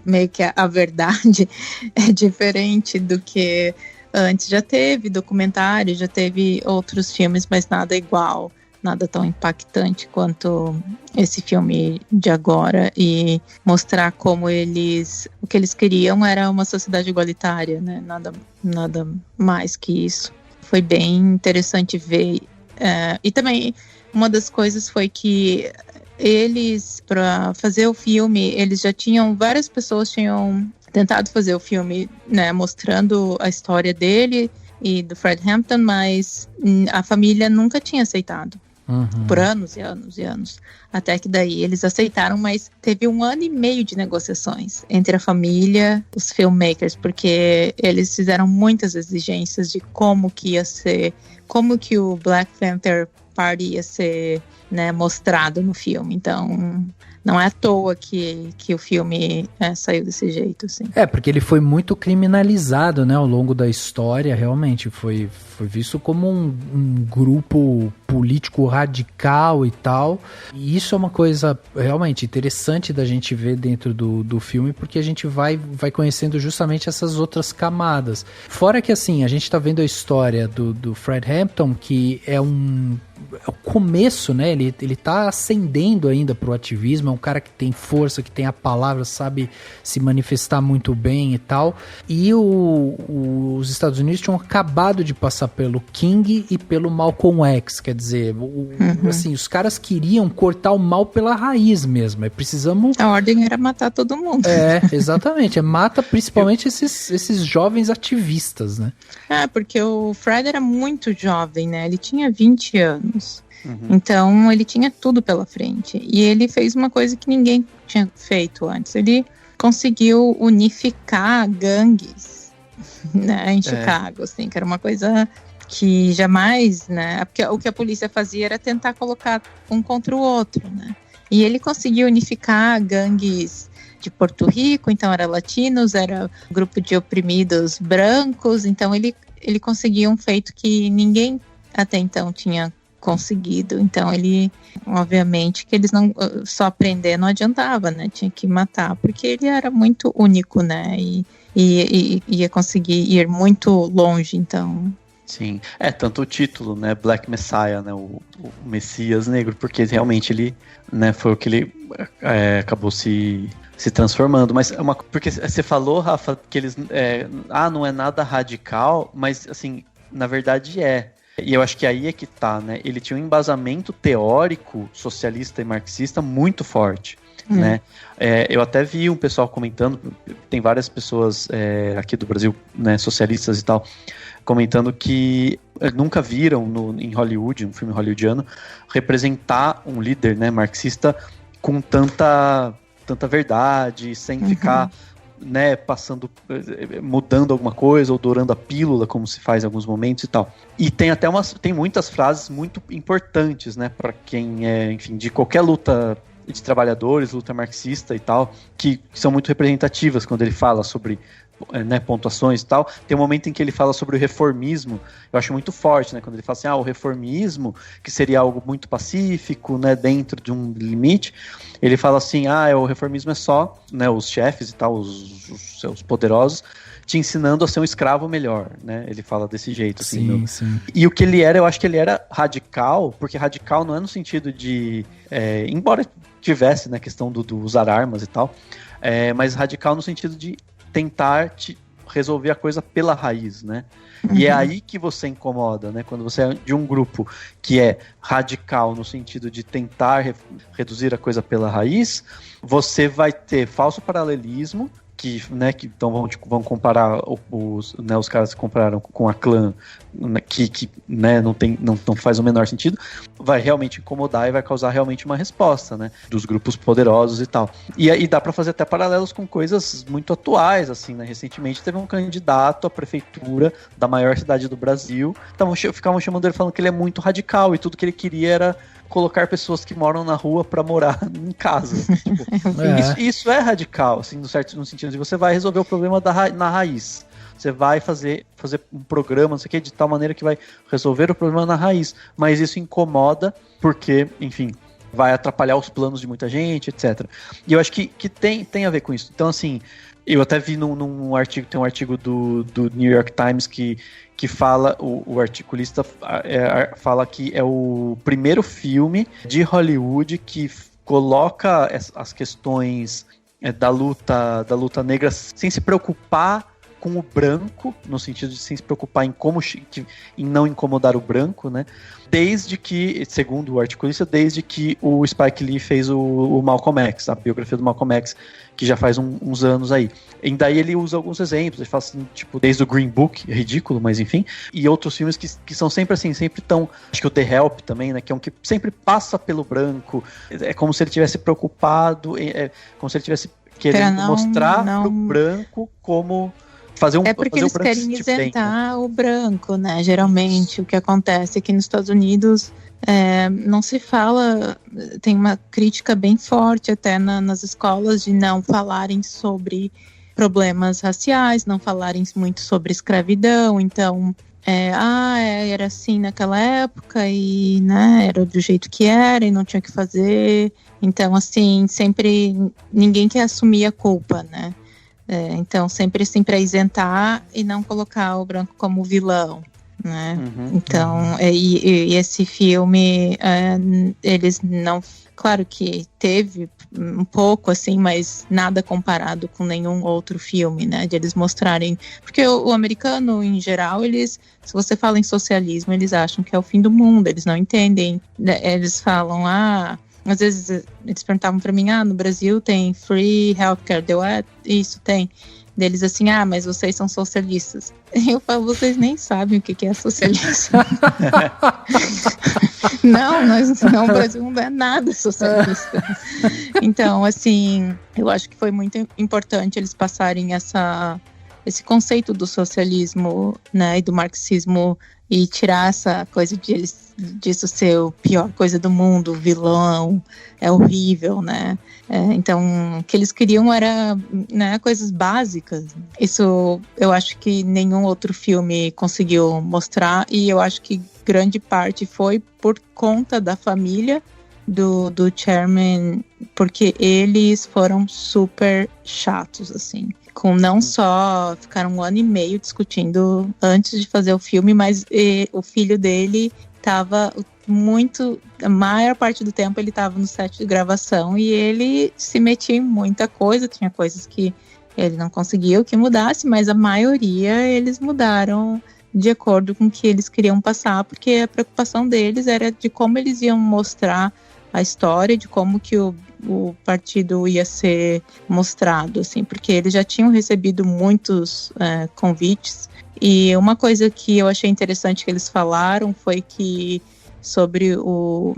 meio que a verdade é diferente do que antes. Já teve documentário, já teve outros filmes, mas nada igual, nada tão impactante quanto esse filme de agora, e mostrar como o que eles queriam era uma sociedade igualitária, né? Nada mais que isso. Foi bem interessante ver. E também uma das coisas foi que eles, para fazer o filme, várias pessoas tinham tentado fazer o filme, né, mostrando a história dele e do Fred Hampton, mas a família nunca tinha aceitado. Por anos e anos e anos. Até que daí eles aceitaram, mas teve 1 ano e meio de negociações entre a família, os filmmakers, porque eles fizeram muitas exigências de como que ia ser, como que o Black Panther Party ia ser, né, mostrado no filme. Então, não é à toa que o filme saiu desse jeito, assim. Porque ele foi muito criminalizado, né, ao longo da história, realmente. Foi visto como um grupo político radical e tal. E isso é uma coisa realmente interessante da gente ver dentro do filme, porque a gente vai conhecendo justamente essas outras camadas. Fora que, assim, a gente tá vendo a história do Fred Hampton, que é o começo, né? Ele tá ascendendo ainda pro ativismo, é um cara que tem força, que tem a palavra, sabe se manifestar muito bem e tal. E os Estados Unidos tinham acabado de passar pelo King e pelo Malcolm X, quer dizer, assim, os caras queriam cortar o mal pela raiz mesmo. Precisamos... A ordem era matar todo mundo. Exatamente. Mata principalmente esses jovens ativistas, né? Porque o Fred era muito jovem, né? Ele tinha 20 anos. Então, ele tinha tudo pela frente. E ele fez uma coisa que ninguém tinha feito antes. Ele conseguiu unificar gangues, né, em Chicago, assim, que era uma coisa que jamais, né? Porque o que a polícia fazia era tentar colocar um contra o outro, né? E ele conseguiu unificar gangues de Porto Rico, então era latinos, era grupo de oprimidos brancos, então ele conseguiu um feito que ninguém até então tinha conseguido. Então ele, obviamente, que eles não só prender não adiantava, né? Tinha que matar, porque ele era muito único, né? E ia conseguir ir muito longe, então. Sim, tanto o título, né, Black Messiah, né, o Messias Negro, porque realmente ele, né, foi o que ele acabou se transformando. Mas porque você falou, Rafa, que eles não é nada radical, mas assim, na verdade E eu acho que aí é que tá, né? Ele tinha um embasamento teórico, socialista e marxista muito forte. Né? Eu até vi um pessoal comentando, tem várias pessoas aqui do Brasil, né, socialistas e tal, comentando que nunca viram em Hollywood, um filme hollywoodiano, representar um líder, né, marxista com tanta verdade, sem ficar, né, mudando alguma coisa ou dourando a pílula, como se faz em alguns momentos e tal. E tem muitas frases muito importantes, né, para quem enfim, de qualquer luta de trabalhadores, luta marxista e tal, que são muito representativas quando ele fala sobre, né, pontuações e tal. Tem um momento em que ele fala sobre o reformismo, eu acho muito forte, né, quando ele fala assim, o reformismo, que seria algo muito pacífico, né, dentro de um limite, ele fala assim, o reformismo é só, né, os chefes e tal, os seus poderosos, te ensinando a ser um escravo melhor, né? Ele fala desse jeito, assim. Sim. E o que ele era, eu acho que ele era radical, porque radical não é no sentido de... embora tivesse, né, questão do usar armas e tal, mas radical no sentido de tentar resolver a coisa pela raiz, né? E é aí que você incomoda, né? Quando você é de um grupo que é radical no sentido de tentar reduzir a coisa pela raiz, você vai ter falso paralelismo, então vão comparar os caras que compararam com a Klan, que né, não faz o menor sentido, vai realmente incomodar e vai causar realmente uma resposta, né, dos grupos poderosos e tal. E aí dá pra fazer até paralelos com coisas muito atuais, assim, né? Recentemente teve um candidato à prefeitura da maior cidade do Brasil, ficavam chamando ele, falando que ele é muito radical e tudo que ele queria era colocar pessoas que moram na rua pra morar em casa. Tipo, isso é radical, assim, no sentido de você vai resolver o problema na raiz. Você vai fazer um programa, não sei o que, de tal maneira que vai resolver o problema na raiz. Mas isso incomoda porque, enfim, vai atrapalhar os planos de muita gente, etc. E eu acho que tem a ver com isso. Então, assim, eu até vi num artigo, tem um artigo do New York Times que fala, o articulista fala que é o primeiro filme de Hollywood que coloca as questões da luta negra sem se preocupar com o branco, no sentido de sem se preocupar em não incomodar o branco, né? Desde que, segundo o articulista, desde que o Spike Lee fez o Malcolm X, a biografia do Malcolm X, que já faz uns anos aí. E daí ele usa alguns exemplos, ele fala assim, tipo, desde o Green Book, é ridículo, mas enfim, e outros filmes que são sempre assim, sempre tão, acho que o The Help também, né, que é um que sempre passa pelo branco, é como se ele tivesse preocupado, como se ele tivesse querendo mostrar pro branco como... porque eles querem isentar o branco, né? Geralmente o que acontece aqui nos Estados Unidos não se fala, tem uma crítica bem forte até nas escolas de não falarem sobre problemas raciais, não falarem muito sobre escravidão, então era assim naquela época e, né, era do jeito que era e não tinha o que fazer, então assim, sempre ninguém quer assumir a culpa, né? Então sempre assim para isentar e não colocar o branco como vilão, né? Então e esse filme eles não, claro que teve um pouco assim, mas nada comparado com nenhum outro filme, né? De eles mostrarem, porque o americano em geral, se você fala em socialismo, eles acham que é o fim do mundo, eles não entendem, né? Eles falam às vezes eles perguntavam pra mim, no Brasil tem free healthcare, isso tem. Deles assim, mas vocês são socialistas. Eu falo, vocês nem sabem o que é socialismo. Não, o Brasil não é nada socialista. Então, assim, eu acho que foi muito importante eles passarem esse conceito do socialismo, né, e do marxismo, e tirar essa coisa disso ser a pior coisa do mundo, vilão, é horrível, né? Então, o que eles queriam era, né, coisas básicas. Isso eu acho que nenhum outro filme conseguiu mostrar, e eu acho que grande parte foi por conta da família do Chairman, porque eles foram super chatos, assim. Não só ficaram 1 ano e meio discutindo antes de fazer o filme, mas o filho dele estava a maior parte do tempo ele estava no set de gravação e ele se metia em muita coisa, tinha coisas que ele não conseguiu que mudasse, mas a maioria eles mudaram de acordo com o que eles queriam passar, porque a preocupação deles era de como eles iam mostrar a história, de como que o partido ia ser mostrado, assim, porque eles já tinham recebido muitos convites. E uma coisa que eu achei interessante que eles falaram foi que sobre o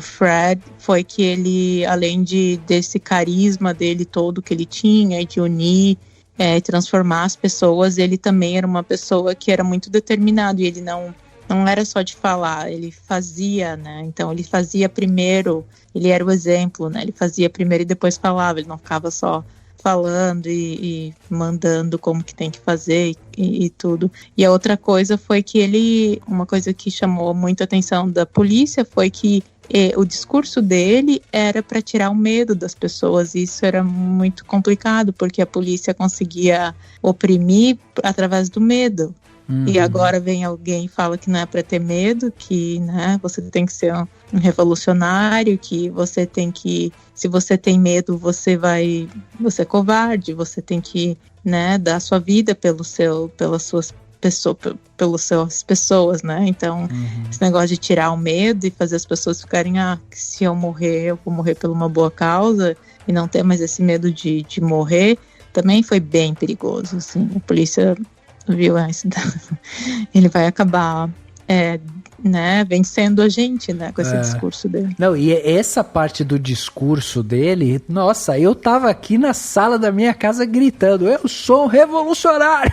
Fred, foi que ele, além desse carisma dele todo que ele tinha, de unir e transformar as pessoas, ele também era uma pessoa que era muito determinado, e ele não era só de falar, ele fazia, né? Então ele fazia primeiro, ele era o exemplo, né? Ele fazia primeiro e depois falava, ele não ficava só falando e mandando como que tem que fazer e tudo. E a outra coisa foi que uma coisa que chamou muito a atenção da polícia foi que o discurso dele era para tirar o medo das pessoas, e isso era muito complicado, porque a polícia conseguia oprimir através do medo. E agora vem alguém e fala que não é para ter medo, que, né, você tem que ser um revolucionário, que você tem que, se você tem medo, você é covarde, você tem que, né, dar sua vida pelas suas pessoas, né? Então, esse negócio de tirar o medo e fazer as pessoas ficarem, que se eu morrer, eu vou morrer por uma boa causa, e não ter mais esse medo de morrer, também foi bem perigoso, assim. A polícia viu isso, ele vai acabar né, vencendo a gente, né, com esse discurso dele. Não, e essa parte do discurso dele, nossa, eu tava aqui na sala da minha casa gritando, eu sou um revolucionário.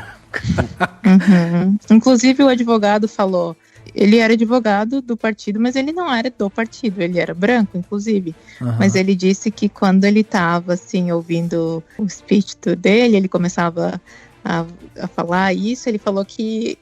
Inclusive o advogado falou, ele era advogado do partido, mas ele não era do partido, ele era branco, inclusive. Mas ele disse que quando ele tava, assim, ouvindo o speech dele, ele começava a falar isso, ele falou que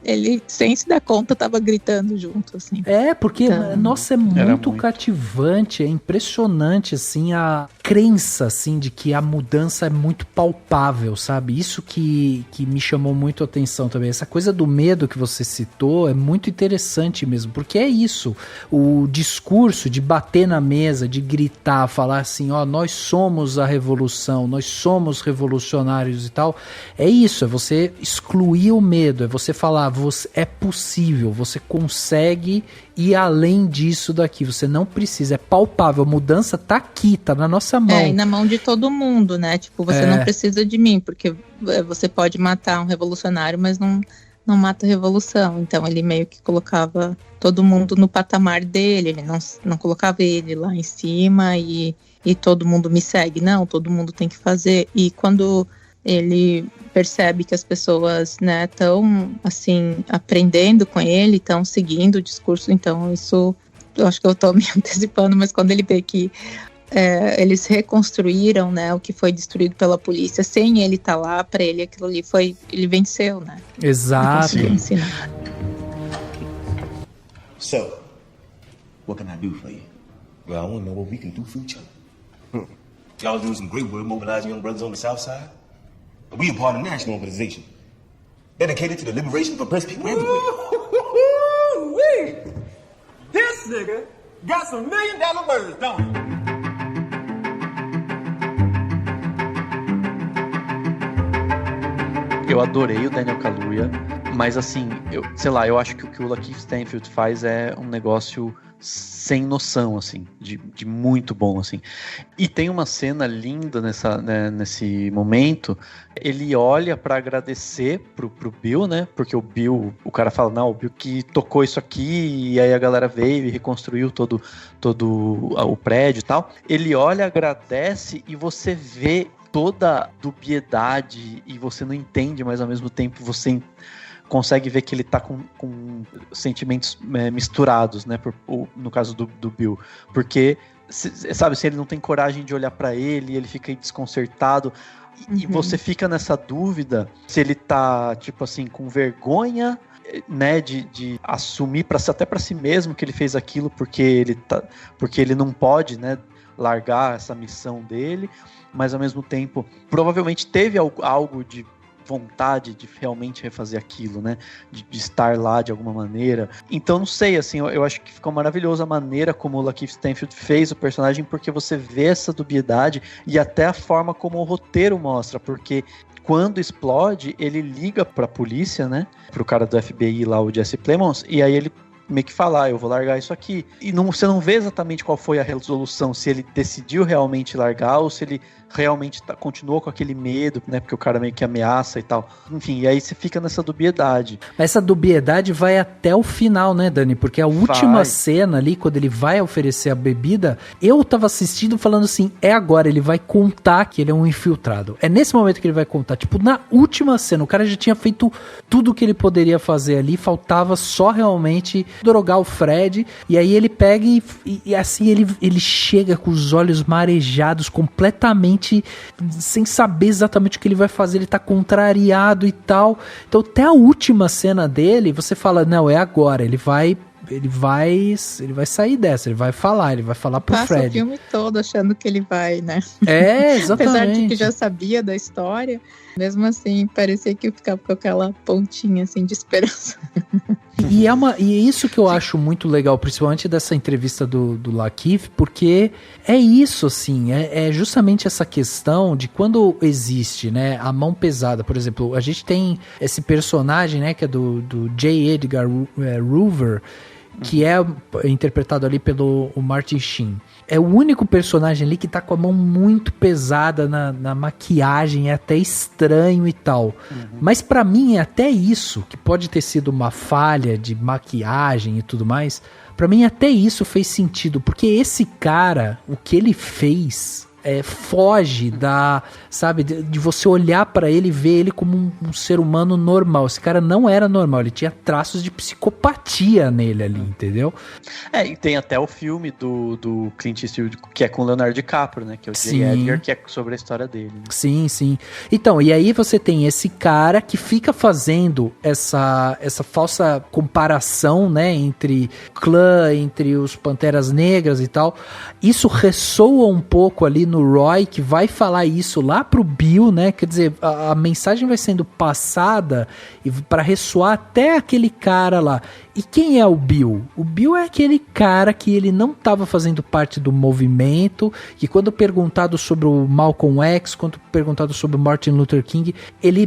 ele, sem se dar conta, tava gritando junto, assim. Porque, então, nossa, é muito cativante, é impressionante, assim, a crença, assim, de que a mudança é muito palpável, sabe? Isso que me chamou muito a atenção também. Essa coisa do medo que você citou é muito interessante mesmo, porque é isso, o discurso de bater na mesa, de gritar, falar assim, nós somos a revolução, nós somos revolucionários e tal, é isso, é você excluir o medo, é você falar, é possível, você consegue ir além disso daqui, você não precisa, é palpável, a mudança tá aqui, tá na nossa mão. E na mão de todo mundo, né, tipo, você não precisa de mim, porque você pode matar um revolucionário, mas não mata a revolução. Então ele meio que colocava todo mundo no patamar dele, ele não colocava ele lá em cima e todo mundo me segue, não, todo mundo tem que fazer. E quando ele percebe que as pessoas, né, estão, assim, aprendendo com ele, estão seguindo o discurso, então isso, eu acho que eu estou me antecipando, mas quando ele vê que eles reconstruíram, né, o que foi destruído pela polícia, sem ele estar lá, para ele aquilo ali ele venceu, né? Exato. So, what can I do for you? Well, I want to know what we can do for each other. Y'all doing some great work mobilizing young brothers on the South Side. We are part of a national organization dedicated to the liberation of oppressed people everywhere. This nigga got some $1 million words, don't he? Eu adorei o Daniel Kaluuya, mas assim, eu acho que o que o Lakeith Stanfield faz é um negócio sem noção, assim, de muito bom, assim. E tem uma cena linda nesse momento, ele olha pra agradecer pro Bill, né, porque o cara fala, não, o Bill que tocou isso aqui, e aí a galera veio e reconstruiu todo o prédio e tal. Ele olha, agradece, e você vê toda dubiedade, e você não entende, mas ao mesmo tempo você consegue ver que ele tá com sentimentos misturados, né, no caso do Bill, porque, sabe, se ele não tem coragem de olhar pra ele fica aí desconcertado, e você fica nessa dúvida se ele tá, tipo assim, com vergonha, né, de assumir até pra si mesmo que ele fez aquilo porque ele não pode, né, largar essa missão dele, mas ao mesmo tempo provavelmente teve algo de vontade de realmente refazer aquilo, né, de estar lá de alguma maneira. Então não sei, assim, eu acho que ficou maravilhosa a maneira como o Lakeith Stanfield fez o personagem, porque você vê essa dubiedade e até a forma como o roteiro mostra, porque quando explode, ele liga pra polícia, né? Pro cara do FBI lá, o Jesse Plemons, e aí ele meio que falar, eu vou largar isso aqui. E você não vê exatamente qual foi a resolução, se ele decidiu realmente largar ou se ele realmente continuou com aquele medo, né? Porque o cara meio que ameaça e tal. Enfim, e aí você fica nessa dubiedade. Essa dubiedade vai até o final, né, Dani? Porque a última cena ali, quando ele vai oferecer a bebida, eu tava assistindo falando assim, é agora, ele vai contar que ele é um infiltrado. É nesse momento que ele vai contar. Tipo, na última cena, o cara já tinha feito tudo o que ele poderia fazer ali, faltava só realmente drogar o Fred, e aí ele pega e assim, ele chega com os olhos marejados, completamente sem saber exatamente o que ele vai fazer, ele tá contrariado e tal. Então até a última cena dele, você fala, não, é agora, ele vai sair dessa, ele vai falar pro Fred. Passa o filme todo achando que ele vai, né? É, exatamente. Apesar de que já sabia da história, mesmo assim, parecia que ficava com aquela pontinha, assim, de esperança. E é isso que eu acho muito legal, principalmente dessa entrevista do Lakeith, porque é isso, assim, é justamente essa questão de quando existe, né, a mão pesada. Por exemplo, a gente tem esse personagem, né, que é do J. Edgar Hoover, que é interpretado ali pelo Martin Sheen. É o único personagem ali que tá com a mão muito pesada na maquiagem, é até estranho e tal. Mas pra mim é até isso, que pode ter sido uma falha de maquiagem e tudo mais, pra mim até isso fez sentido, porque esse cara, o que ele fez... foge sabe, de você olhar pra ele e ver ele como um ser humano normal. Esse cara não era normal, ele tinha traços de psicopatia nele ali, entendeu? E tem até o filme do Clint Eastwood, que é com o Leonardo DiCaprio, né, que é o J. Edgar, que é sobre a história dele, né? Sim, sim. Então, e aí você tem esse cara que fica fazendo essa falsa comparação, né, entre clã, entre os Panteras Negras e tal. Isso ressoa um pouco ali no Roy, que vai falar isso lá pro Bill, né? Quer dizer, a mensagem vai sendo passada para ressoar até aquele cara lá. E quem é o Bill? O Bill é aquele cara que ele não estava fazendo parte do movimento, que quando perguntado sobre o Malcolm X, quando perguntado sobre o Martin Luther King, ele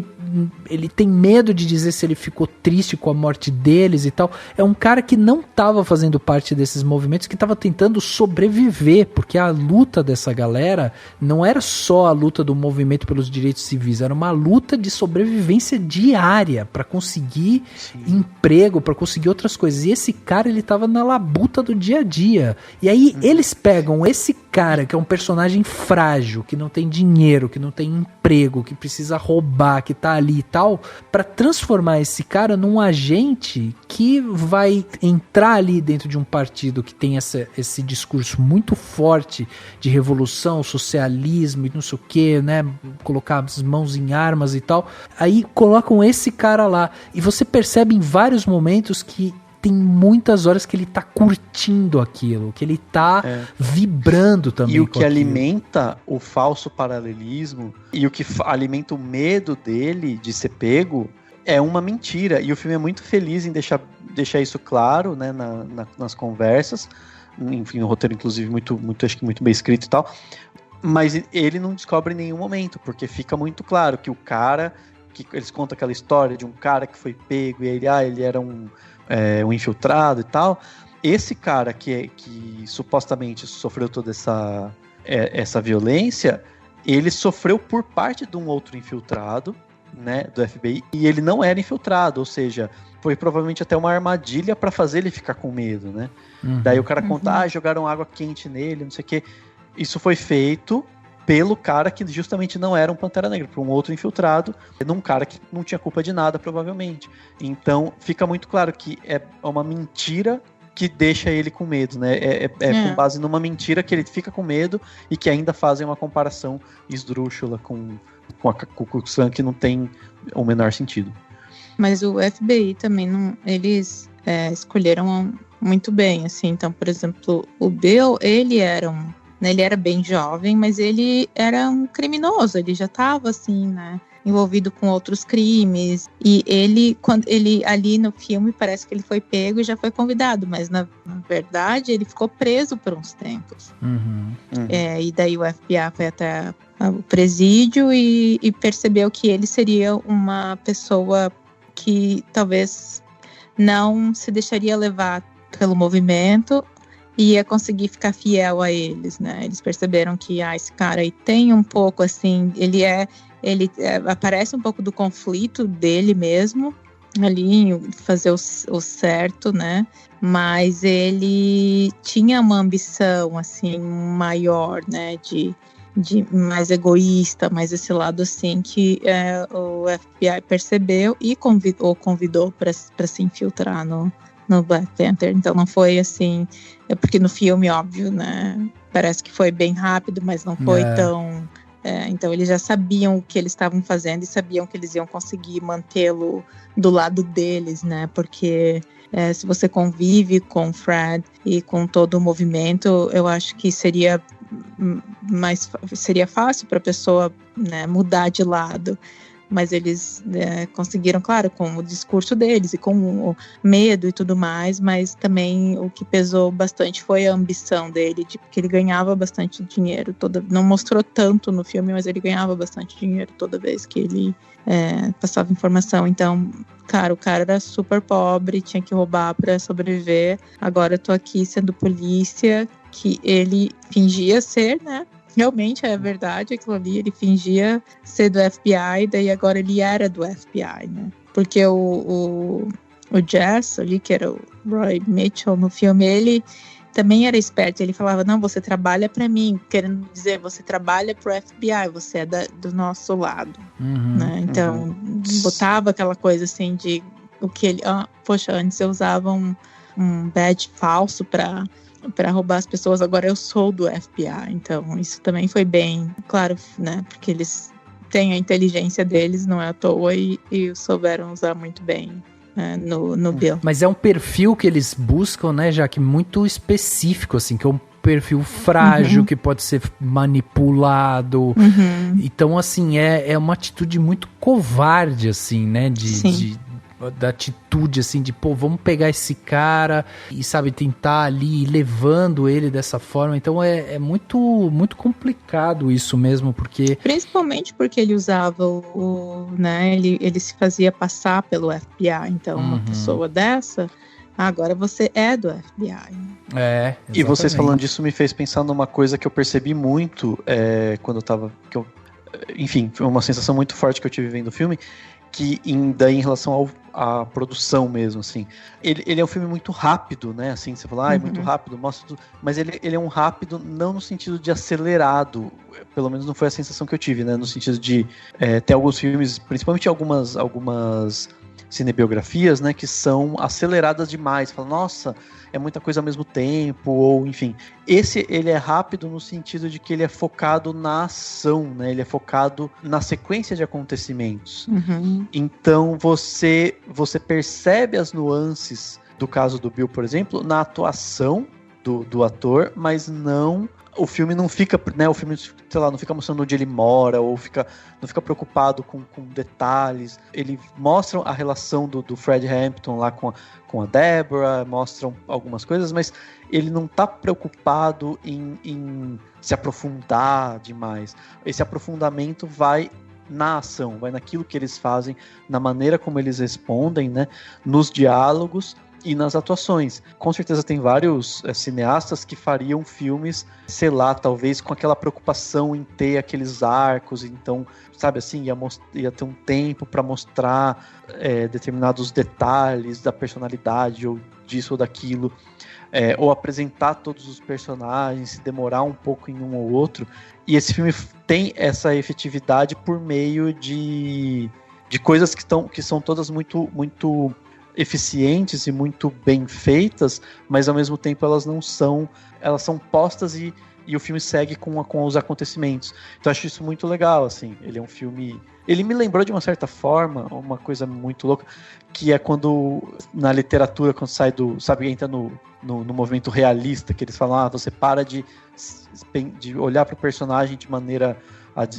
tem medo de dizer se ele ficou triste com a morte deles e tal. É um cara que não estava fazendo parte desses movimentos, que estava tentando sobreviver, porque a luta dessa galera não era só a luta do movimento pelos direitos civis, era uma luta de sobrevivência diária para conseguir emprego, para conseguir outras coisas. E esse cara, ele tava na labuta do dia a dia. E aí eles pegam esse cara, que é um personagem frágil, que não tem dinheiro, que não tem emprego, que precisa roubar, que tá ali e tal, para transformar esse cara num agente que vai entrar ali dentro de um partido que tem esse discurso muito forte de revolução, socialismo e não sei o que, né, colocar as mãos em armas e tal. Aí colocam esse cara lá e você percebe em vários momentos que tem muitas horas que ele tá curtindo aquilo, que ele tá vibrando também. E o que alimenta o falso paralelismo e o que alimenta o medo dele de ser pego é uma mentira. E o filme é muito feliz em deixar isso claro, né, nas conversas. Enfim, o roteiro, inclusive, acho que muito bem escrito e tal. Mas ele não descobre em nenhum momento, porque fica muito claro que o cara, que eles contam aquela história de um cara que foi pego e ele era um infiltrado e tal. Esse cara que supostamente sofreu toda essa violência, ele sofreu por parte de um outro infiltrado, né, do FBI, e ele não era infiltrado, ou seja, foi provavelmente até uma armadilha para fazer ele ficar com medo, né? Daí o cara conta, jogaram água quente nele, não sei o que. Isso foi feito pelo cara que justamente não era um Pantera Negra, por um outro infiltrado, num cara que não tinha culpa de nada, provavelmente. Então, fica muito claro que é uma mentira que deixa ele com medo, né? Com base numa mentira que ele fica com medo e que ainda fazem uma comparação esdrúxula com a Ku Klux Klan, que não tem o menor sentido. Mas o FBI também, eles escolheram muito bem, assim. Então, por exemplo, o Bill, ele era bem jovem, mas ele era um criminoso, ele já estava assim, né, envolvido com outros crimes, e quando ele ali no filme parece que ele foi pego e já foi convidado, mas na verdade ele ficou preso por uns tempos. E daí o FBI foi até o presídio e percebeu que ele seria uma pessoa que talvez não se deixaria levar pelo movimento e ia conseguir ficar fiel a eles, né? Eles perceberam que esse cara aí tem um pouco assim, ele aparece um pouco do conflito dele mesmo ali em fazer o certo, né? Mas ele tinha uma ambição assim maior, né? De mais egoísta, mais esse lado assim que o FBI percebeu e convidou para se infiltrar no Black Panther. Então não foi assim, porque no filme, óbvio, né, parece que foi bem rápido, mas não foi tão... então eles já sabiam o que eles estavam fazendo e sabiam que eles iam conseguir mantê-lo do lado deles, né, porque se você convive com o Fred e com todo o movimento, eu acho que seria fácil para a pessoa, né, mudar de lado. Mas eles conseguiram, claro, com o discurso deles e com o medo e tudo mais, mas também o que pesou bastante foi a ambição dele, porque ele ganhava bastante dinheiro, não mostrou tanto no filme, mas ele ganhava bastante dinheiro toda vez que ele passava informação. Então, cara, o cara era super pobre, tinha que roubar para sobreviver. Agora eu tô aqui sendo polícia, que ele fingia ser, né? Realmente é verdade aquilo ali, ele fingia ser do FBI, daí agora ele era do FBI, né? Porque o Jess ali, que era o Roy Mitchell no filme, ele também era esperto, ele falava, não, você trabalha pra mim, querendo dizer, você trabalha pro FBI, você é do nosso lado, né? Então, botava aquela coisa assim de, o que ele, poxa, antes eu usava um badge falso pra roubar as pessoas, agora eu sou do FBI. Então isso também foi bem claro, né, porque eles têm a inteligência deles, não é à toa, e souberam usar muito bem, né, no Bill. Mas é um perfil que eles buscam, né, já que muito específico, assim, que é um perfil frágil, que pode ser manipulado. Então, assim, é uma atitude muito covarde, assim, né, da atitude, assim, de, vamos pegar esse cara e, sabe, tentar ali ir levando ele dessa forma. Então é muito, muito complicado isso mesmo, porque... Principalmente porque ele usava né, ele se fazia passar pelo FBI. Então, uma pessoa dessa, agora você é do FBI. Exatamente. E vocês falando disso me fez pensar numa coisa que eu percebi muito quando eu tava... enfim, foi uma sensação muito forte que eu tive vendo o filme, que daí em relação à produção mesmo, assim, ele é um filme muito rápido, né, assim, você fala, é muito rápido, mostra tudo, mas ele é um rápido não no sentido de acelerado, pelo menos não foi a sensação que eu tive, né, no sentido de ter alguns filmes, principalmente algumas cinebiografias, né, que são aceleradas demais, fala, nossa, é muita coisa ao mesmo tempo, ou enfim. Esse, ele é rápido no sentido de que ele é focado na ação, né, ele é focado na sequência de acontecimentos. Então você percebe as nuances do caso do Bill, por exemplo, na atuação do ator, mas não... O filme não fica, né, o filme, sei lá, não fica mostrando onde ele mora, ou não fica preocupado com detalhes. Ele mostra a relação do Fred Hampton lá com a Deborah, mostram algumas coisas, mas ele não está preocupado em se aprofundar demais. Esse aprofundamento vai na ação, vai naquilo que eles fazem, na maneira como eles respondem, né, nos diálogos e nas atuações. Com certeza tem vários cineastas que fariam filmes, sei lá, talvez com aquela preocupação em ter aqueles arcos, então, sabe assim, ia ter um tempo para mostrar determinados detalhes da personalidade, ou disso ou daquilo, ou apresentar todos os personagens, se demorar um pouco em um ou outro. E esse filme tem essa efetividade por meio de coisas que são todas muito, muito eficientes e muito bem feitas, mas ao mesmo tempo elas são postas e o filme segue com os acontecimentos. Então eu acho isso muito legal, assim. Ele é um filme... Ele me lembrou de uma certa forma, uma coisa muito louca, que é quando na literatura, quando sai sabe, entra no movimento realista, que eles falam, você para de olhar para o personagem de maneira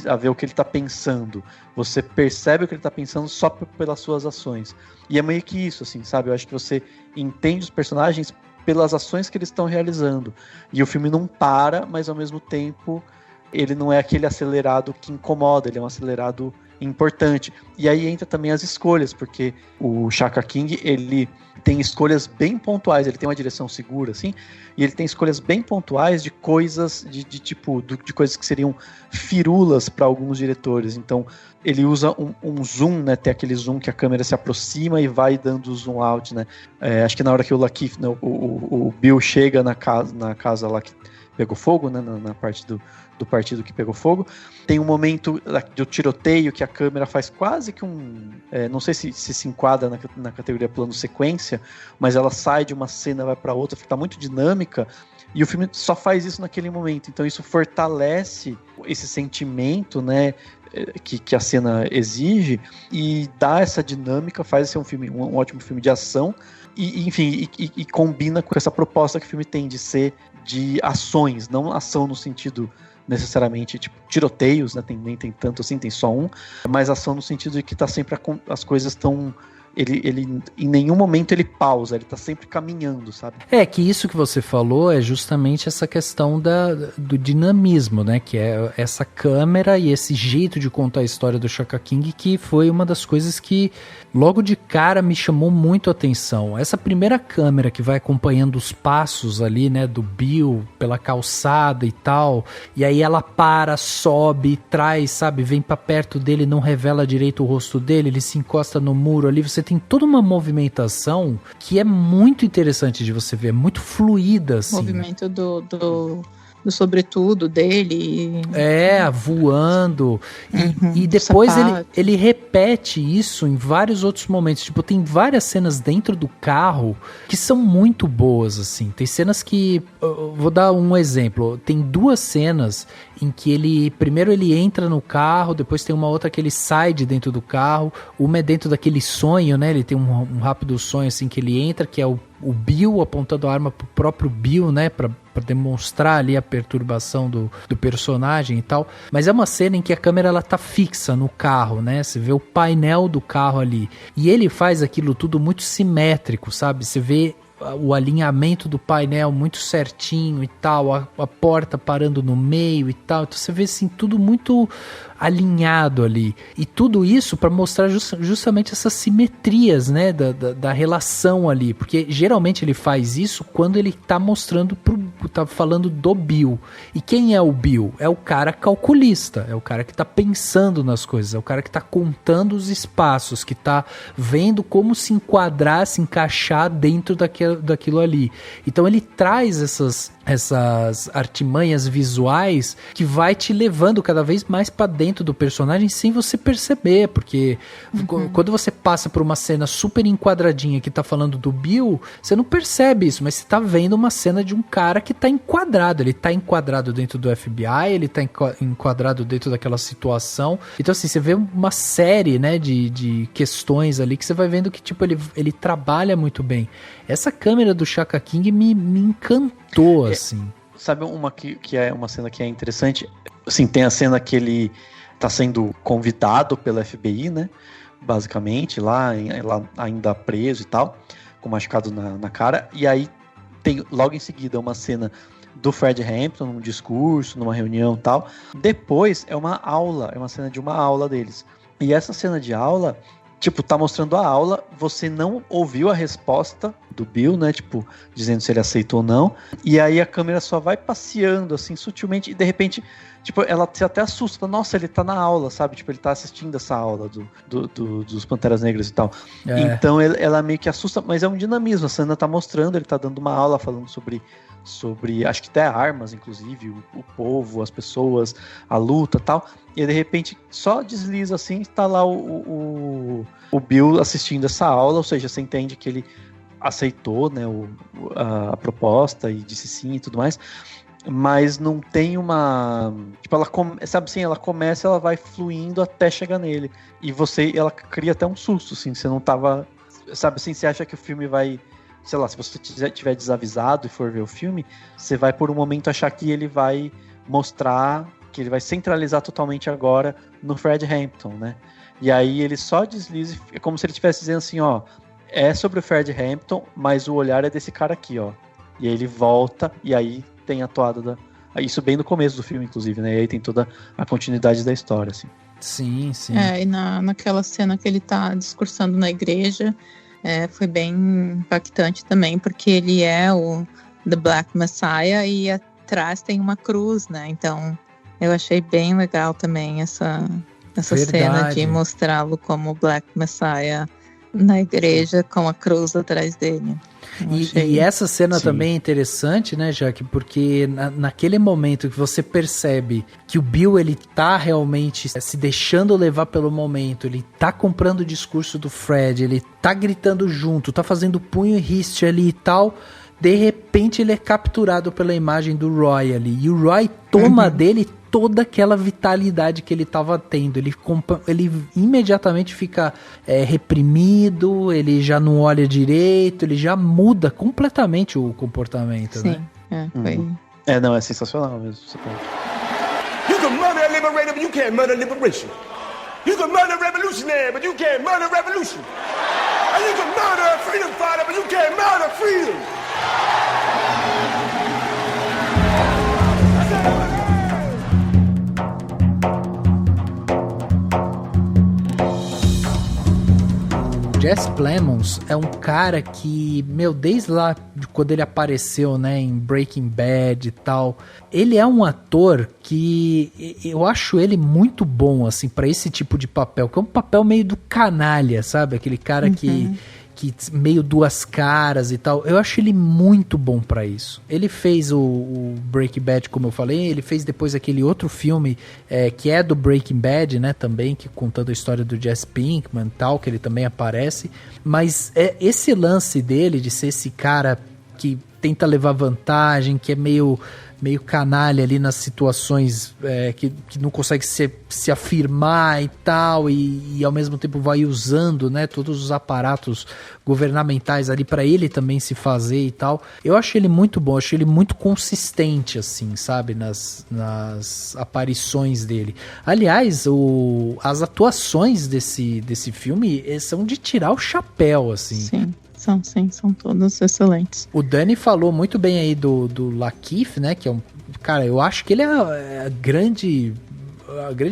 a ver o que ele está pensando. Você percebe o que ele está pensando só pelas suas ações. E é meio que isso, assim, sabe? Eu acho que você entende os personagens pelas ações que eles estão realizando. E o filme não para, mas ao mesmo tempo ele não é aquele acelerado que incomoda, ele é um acelerado importante. E aí entra também as escolhas, porque o Shaka King, ele tem escolhas bem pontuais, ele tem uma direção segura, assim, e ele tem escolhas bem pontuais de coisas, de coisas que seriam firulas para alguns diretores. Então, ele usa um zoom, né, tem aquele zoom que a câmera se aproxima e vai dando zoom out, né. Acho que na hora que o Lakeith, né, o Bill chega na casa lá que pegou fogo, né, na parte do partido que pegou fogo. Tem um momento do tiroteio que a câmera faz quase que não sei se enquadra na categoria plano sequência, mas ela sai de uma cena, vai para outra, fica muito dinâmica, e o filme só faz isso naquele momento. Então isso fortalece esse sentimento, né, que a cena exige, e dá essa dinâmica, faz ser um ótimo filme de ação, e enfim, e combina com essa proposta que o filme tem de ser de ações, não ação no sentido necessariamente, tipo, tiroteios, né? Nem tem tanto assim, tem só um, mas ação no sentido de que tá sempre as coisas estão... Ele em nenhum momento ele pausa, ele tá sempre caminhando, sabe? Que isso que você falou é justamente essa questão do dinamismo, né? Que é essa câmera e esse jeito de contar a história do Shaka King, que foi uma das coisas que logo de cara me chamou muito a atenção. Essa primeira câmera que vai acompanhando os passos ali, né, do Bill pela calçada e tal, e aí ela para, sobe, traz, sabe, vem pra perto dele, não revela direito o rosto dele, ele se encosta no muro ali, você tem toda uma movimentação que é muito interessante de você ver, é muito fluida, assim. O movimento do sobretudo dele. Voando. E depois ele repete isso em vários outros momentos. Tipo, tem várias cenas dentro do carro que são muito boas, assim. Tem cenas que... Vou dar um exemplo. Tem 2 cenas em que primeiro ele entra no carro, depois tem uma outra que ele sai de dentro do carro. Uma é dentro daquele sonho, né? Ele tem um rápido sonho, assim, que ele entra, que é o Bill apontando a arma pro próprio Bill, né? Pra demonstrar ali a perturbação do personagem e tal. Mas é uma cena em que a câmera ela tá fixa no carro, né? Você vê o painel do carro ali. E ele faz aquilo tudo muito simétrico, sabe? Você vê o alinhamento do painel muito certinho e tal, a porta parando no meio e tal. Então você vê assim, tudo muito alinhado ali. E tudo isso para mostrar justamente essas simetrias, né, da relação ali. Porque geralmente ele faz isso quando ele tá mostrando tá falando do Bill. E quem é o Bill? É o cara calculista, é o cara que tá pensando nas coisas, é o cara que tá contando os espaços, que tá vendo como se enquadrar, se encaixar dentro daquilo ali. Então ele traz essas artimanhas visuais que vai te levando cada vez mais pra dentro do personagem sem você perceber, porque quando você passa por uma cena super enquadradinha que tá falando do Bill, você não percebe isso, mas você tá vendo uma cena de um cara que tá enquadrado, ele tá enquadrado dentro do FBI, ele tá enquadrado dentro daquela situação. Então assim, você vê uma série, né, de questões ali que você vai vendo que tipo, ele trabalha muito bem. Essa câmera do Shaka King me encantou, assim. Sabe uma que é uma cena que é interessante? Assim, tem a cena que ele tá sendo convidado pela FBI, né? Basicamente, lá ainda preso e tal, com machucado na cara. E aí tem logo em seguida uma cena do Fred Hampton, num discurso, numa reunião e tal. Depois é uma aula, é uma cena de uma aula deles. E essa cena de aula, tipo, tá mostrando a aula, você não ouviu a resposta do Bill, né, tipo, dizendo se ele aceitou ou não, e aí a câmera só vai passeando, assim, sutilmente, e de repente, tipo, ela se até assusta, fala, nossa, ele tá na aula, sabe, tipo, ele tá assistindo essa aula dos Panteras Negras e tal. Então ela meio que assusta, mas é um dinamismo, a cena tá mostrando, ele tá dando uma aula falando sobre acho que até armas, inclusive, o povo, as pessoas, a luta e tal, e de repente só desliza assim, tá lá o Bill assistindo essa aula, ou seja, você entende que ele aceitou, né, a proposta e disse sim e tudo mais, mas não tem uma... Tipo, ela sabe assim, ela começa, ela vai fluindo até chegar nele, e ela cria até um susto, assim, você não tava... Sabe assim, você acha que o filme vai... Sei lá, se você tiver desavisado e for ver o filme, você vai por um momento achar que ele vai mostrar, que ele vai centralizar totalmente agora no Fred Hampton, né? E aí ele só desliza, é como se ele estivesse dizendo assim, ó, é sobre o Fred Hampton, mas o olhar é desse cara aqui, ó. E aí ele volta, e aí tem a toada Isso bem no começo do filme, inclusive, né? E aí tem toda a continuidade da história, assim. Sim, sim. E naquela cena que ele tá discursando na igreja, foi bem impactante também, porque ele é o The Black Messiah e atrás tem uma cruz, né? Então eu achei bem legal também essa cena de mostrá-lo como Black Messiah na igreja com a cruz atrás dele. E essa cena também é interessante, né, Jaque? Porque naquele momento que você percebe que o Bill, ele tá realmente se deixando levar pelo momento, ele tá comprando o discurso do Fred, ele tá gritando junto, tá fazendo punho e riste ali e tal, de repente ele é capturado pela imagem do Roy ali, e o Roy toma dele toda aquela vitalidade que ele estava tendo. Ele imediatamente fica reprimido, ele já não olha direito, ele já muda completamente o comportamento. Sim, né? Foi. Não, é sensacional mesmo. You can murder a liberator, but you can't murder liberation. You can murder a revolutionary, but you can't murder revolution. And you can murder a freedom fighter, but you can't murder freedom. Jesse Plemons é um cara que, desde lá, quando ele apareceu, né, em Breaking Bad e tal, ele é um ator que eu acho ele muito bom, assim, pra esse tipo de papel, que é um papel meio do canalha, sabe? Aquele cara que meio duas caras e tal. Eu acho ele muito bom pra isso. Ele fez o Breaking Bad, como eu falei, ele fez depois aquele outro filme que é do Breaking Bad, né, também, que contando a história do Jesse Pinkman e tal, que ele também aparece. Mas esse lance dele de ser esse cara que tenta levar vantagem, que é meio canalha ali nas situações que não consegue se afirmar e tal, e ao mesmo tempo vai usando, né, todos os aparatos governamentais ali para ele também se fazer e tal. Eu acho ele muito bom, acho ele muito consistente, assim, sabe, nas aparições dele. Aliás, as atuações desse filme são de tirar o chapéu, assim. Sim. São todos excelentes. O Dani falou muito bem aí do Lakeith, né? Que é cara, eu acho que ele é a grande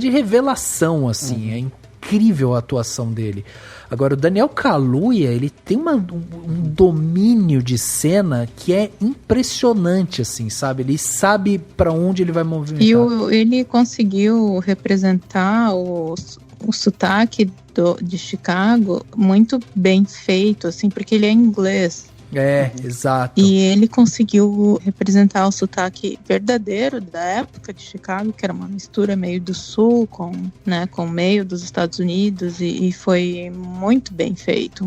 revelação, assim. É incrível a atuação dele. Agora, o Daniel Kaluuya, ele tem um domínio de cena que é impressionante, assim, sabe? Ele sabe pra onde ele vai movimentar. E ele conseguiu representar o sotaque de Chicago muito bem feito, assim, porque ele é inglês. Exato. E ele conseguiu representar o sotaque verdadeiro da época de Chicago, que era uma mistura meio do sul com o meio dos Estados Unidos, e foi muito bem feito,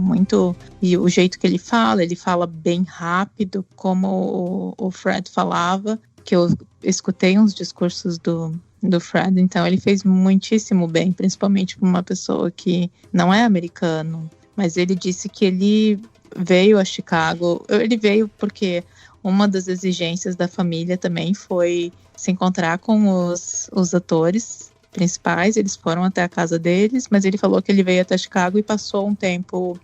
e o jeito que ele fala bem rápido, como o Fred falava, que eu escutei uns discursos do Fred, então ele fez muitíssimo bem, principalmente para uma pessoa que não é americano, mas ele disse que ele veio a Chicago, ele veio porque uma das exigências da família também foi se encontrar com os atores principais, eles foram até a casa deles, mas ele falou que ele veio até Chicago e passou um tempo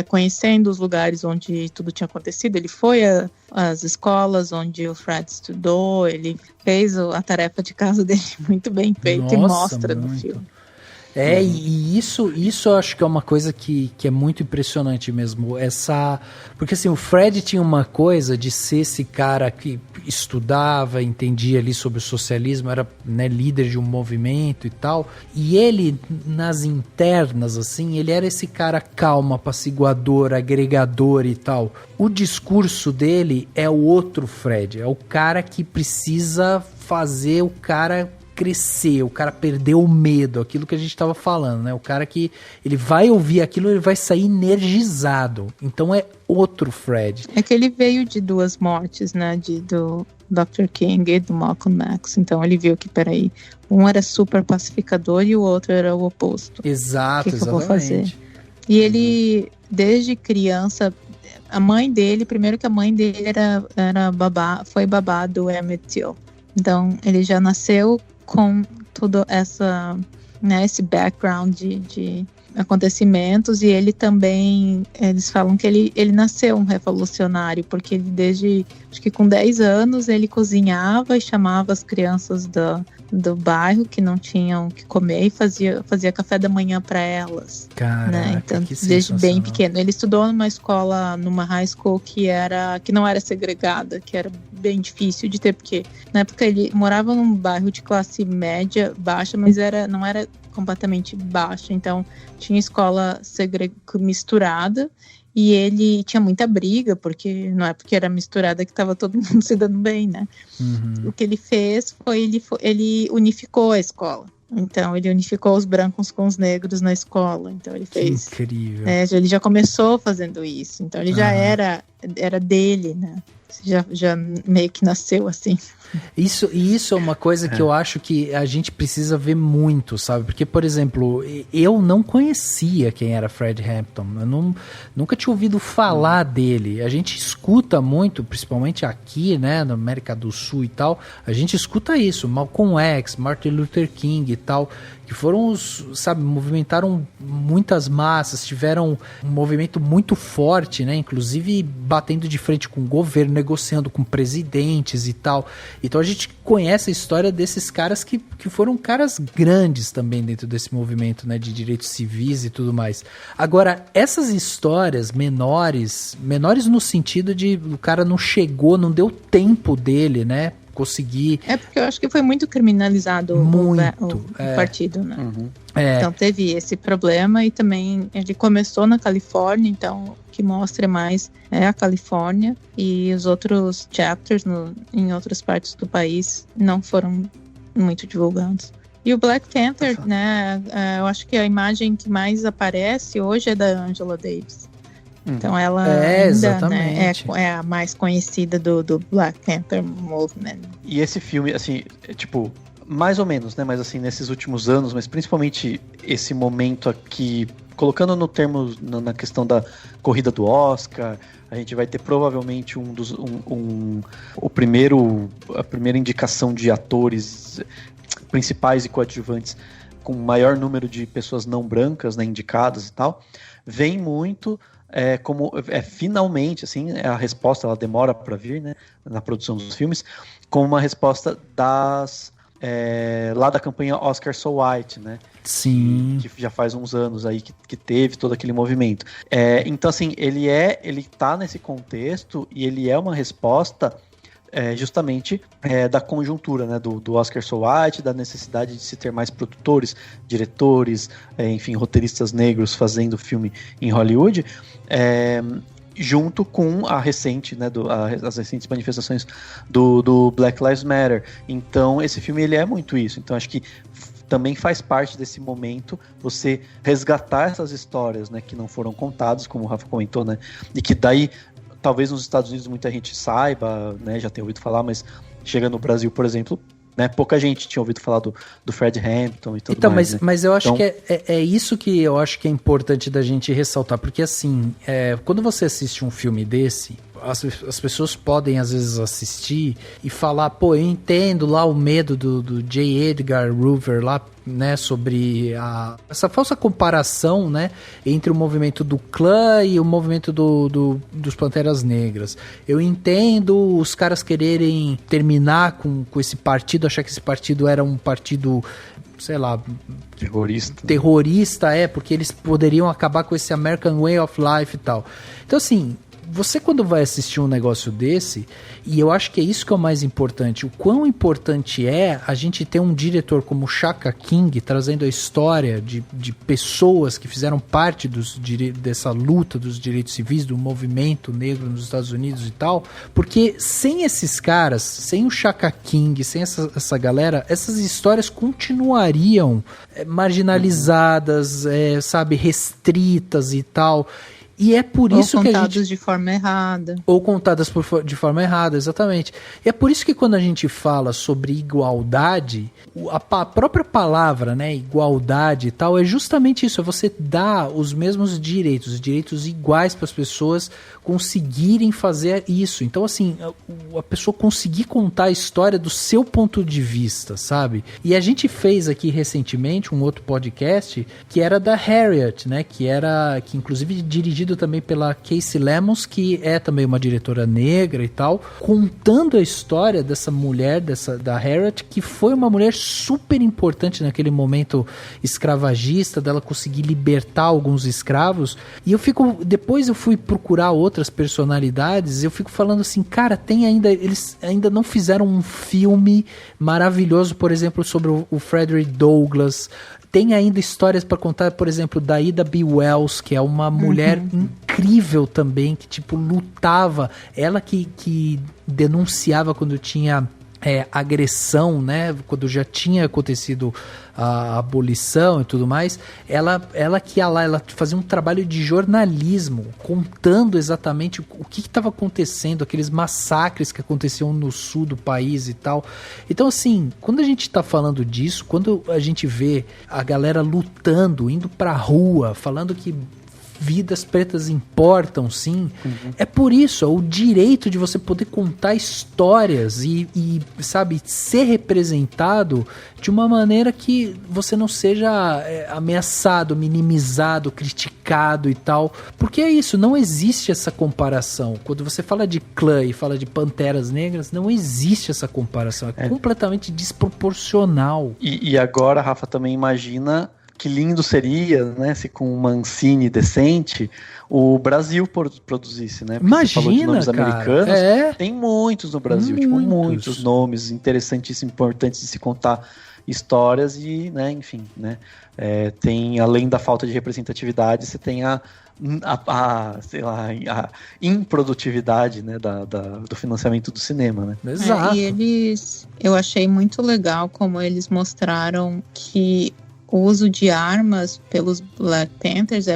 conhecendo os lugares onde tudo tinha acontecido. Ele foi às escolas onde o Fred estudou, ele fez a tarefa de casa dele muito bem feita. Nossa, e mostra no filme. E isso eu acho que é uma coisa que é muito impressionante mesmo. Porque assim, o Fred tinha uma coisa de ser esse cara que estudava, entendia ali sobre o socialismo, era, né, líder de um movimento e tal. E ele, nas internas, assim, ele era esse cara calmo, apaciguador, agregador e tal. O discurso dele é o outro Fred, é o cara que precisa fazer o cara crescer, o cara perder o medo, aquilo que a gente tava falando, né? O cara que ele vai ouvir aquilo, ele vai sair energizado. Então é outro Fred. É que ele veio de duas mortes, né? Do Dr. King e do Malcolm X. Então ele viu que, peraí, um era super pacificador e o outro era o oposto. Exato, exatamente. Eu vou fazer? E ele, desde criança, a mãe dele, primeiro que a mãe dele foi babá do Emmett Till. Então ele já nasceu com todo esse background de acontecimentos, e ele também, eles falam que ele nasceu um revolucionário, porque ele desde, acho que com 10 anos, ele cozinhava e chamava as crianças do bairro que não tinham o que comer e fazia café da manhã para elas. Caraca, né? Então, que desde bem pequeno. Ele estudou numa escola, numa high school que não era segregada, que era bem difícil de ter, porque na época ele morava num bairro de classe média, baixa, mas não era completamente baixa, então tinha escola misturada, e ele tinha muita briga, porque não é porque era misturada que estava todo mundo se dando bem, né? Uhum. O que ele fez foi, ele unificou a escola. Então, ele unificou os brancos com os negros na escola. Então, ele fez... Que incrível. Ele já começou fazendo isso. Então, ele já era dele, né? Já meio que nasceu assim. Isso é uma coisa que eu acho que a gente precisa ver muito, sabe? Porque, por exemplo, eu não conhecia quem era Fred Hampton. Eu nunca tinha ouvido falar dele. A gente escuta muito, principalmente aqui, né, na América do Sul e tal, a gente escuta isso, Malcolm X, Martin Luther King e tal, que foram movimentaram muitas massas, tiveram um movimento muito forte, né, inclusive batendo de frente com o governo, negociando com presidentes e tal. Então a gente conhece a história desses caras que foram caras grandes também dentro desse movimento, né, de direitos civis e tudo mais. Agora, essas histórias menores no sentido de o cara não chegou, não deu tempo dele, né, conseguir... É porque eu acho que foi muito criminalizado o partido, né? Uhum. Então teve esse problema, e também ele começou na Califórnia, então o que mostra mais é a Califórnia, e os outros chapters em outras partes do país não foram muito divulgados. E o Black Panther, né, eu acho que a imagem que mais aparece hoje é da Angela Davis. Então ela ainda, né, é a mais conhecida do Black Panther Movement. E esse filme, assim, tipo, mais ou menos, né? Mas assim, nesses últimos anos, mas principalmente esse momento aqui, colocando no termo, na questão da corrida do Oscar, a gente vai ter provavelmente a primeira indicação de atores principais e coadjuvantes com maior número de pessoas não brancas, né, indicadas e tal. Vem muito... finalmente, assim, a resposta, ela demora para vir, né, na produção dos filmes, como uma resposta lá da campanha Oscar So White, né? Sim. Que já faz uns anos aí que teve todo aquele movimento. Então, assim, ele tá nesse contexto, e ele é uma resposta justamente da conjuntura, né, do Oscar So White, da necessidade de se ter mais produtores, diretores, enfim, roteiristas negros fazendo filme em Hollywood, junto com a recente, né, as recentes manifestações do Black Lives Matter. Então esse filme, ele é muito isso. Então acho que também faz parte desse momento você resgatar essas histórias, né, que não foram contadas, como o Rafa comentou, né, e que daí talvez nos Estados Unidos muita gente saiba, né, já tenha ouvido falar, mas chega no Brasil, por exemplo, né, pouca gente tinha ouvido falar do Fred Hampton e tudo então, mais. Mas eu acho que é isso que eu acho que é importante da gente ressaltar, porque assim, quando você assiste um filme desse, as pessoas podem às vezes assistir e falar, pô, eu entendo lá o medo do J. Edgar Hoover lá, né, sobre essa falsa comparação, né, entre o movimento do clã e o movimento dos Panteras Negras. Eu entendo os caras quererem terminar com esse partido, achar que esse partido era um partido, sei lá, terrorista, porque eles poderiam acabar com esse American Way of Life e tal. Então, assim, você quando vai assistir um negócio desse, e eu acho que é isso que é o mais importante, o quão importante é a gente ter um diretor como Shaka King trazendo a história de pessoas que fizeram parte dessa luta dos direitos civis, do movimento negro nos Estados Unidos e tal, porque sem esses caras, sem o Shaka King, sem essa galera, essas histórias continuariam marginalizadas, restritas e tal. E é por isso que a gente... Ou contados de forma errada. Ou contadas de forma errada, exatamente. E é por isso que quando a gente fala sobre igualdade, a própria palavra, né, igualdade e tal, é justamente isso, é você dar os mesmos direitos iguais para as pessoas conseguirem fazer isso. Então, assim, a pessoa conseguir contar a história do seu ponto de vista, sabe? E a gente fez aqui recentemente um outro podcast que era da Harriet, né, que inclusive dirigido também pela Casey Lemons, que é também uma diretora negra e tal, contando a história dessa mulher, da Harriet, que foi uma mulher super importante naquele momento escravagista, dela conseguir libertar alguns escravos. E depois eu fui procurar outras personalidades, eu fico falando assim, cara, eles ainda não fizeram um filme maravilhoso, por exemplo, sobre o Frederick Douglass. Tem ainda histórias para contar, por exemplo, da Ida B. Wells, que é uma mulher incrível também, que tipo lutava, ela que denunciava quando tinha agressão, né, quando já tinha acontecido a abolição e tudo mais, ela que ia lá, ela fazia um trabalho de jornalismo, contando exatamente o que estava acontecendo, aqueles massacres que aconteciam no sul do país e tal. Então, assim, quando a gente está falando disso, quando a gente vê a galera lutando, indo pra rua, falando que vidas pretas importam, sim. É por isso, é o direito de você poder contar histórias e, sabe, ser representado de uma maneira que você não seja ameaçado, minimizado, criticado e tal. Porque é isso, não existe essa comparação. Quando você fala de clã e fala de Panteras Negras, não existe essa comparação. É completamente desproporcional. E agora, Rafa, também imagina... Que lindo seria, né, se com um Mancini decente o Brasil produzisse, né? Porque imagina, você falou de nomes americanos, tem muitos no Brasil, muitos nomes interessantíssimos, importantes de se contar histórias e, né, enfim, né, tem, além da falta de representatividade, você tem a improdutividade, né, do financiamento do cinema, né? Exato. E eu achei muito legal como eles mostraram que o uso de armas pelos Black Panthers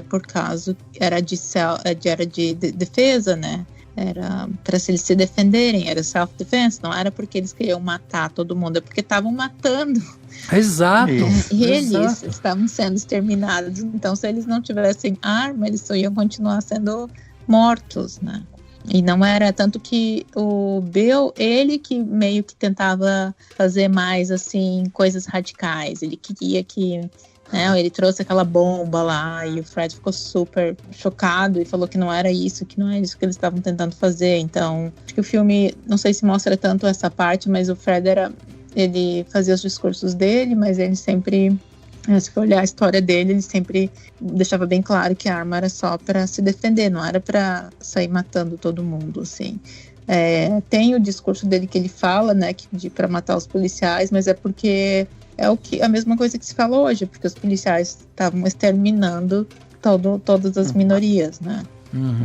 era de defesa, né? Era para eles se defenderem, era self-defense, não era porque eles queriam matar todo mundo, é porque estavam matando. Exato. E eles estavam sendo exterminados. Então, se eles não tivessem arma, eles só iam continuar sendo mortos, né? E não era tanto que o Bill, ele que meio que tentava fazer mais, assim, coisas radicais. Ele queria que, né, ele trouxe aquela bomba lá e o Fred ficou super chocado e falou que não era isso que eles estavam tentando fazer. Então, acho que o filme, não sei se mostra tanto essa parte, mas o Fred ele fazia os discursos dele, mas ele sempre... Se for olhar a história dele, ele sempre deixava bem claro que a arma era só para se defender, não era para sair matando todo mundo, assim. Tem o discurso dele que ele fala, né, para matar os policiais, mas é porque a mesma coisa que se fala hoje, porque os policiais estavam exterminando todas as minorias, né?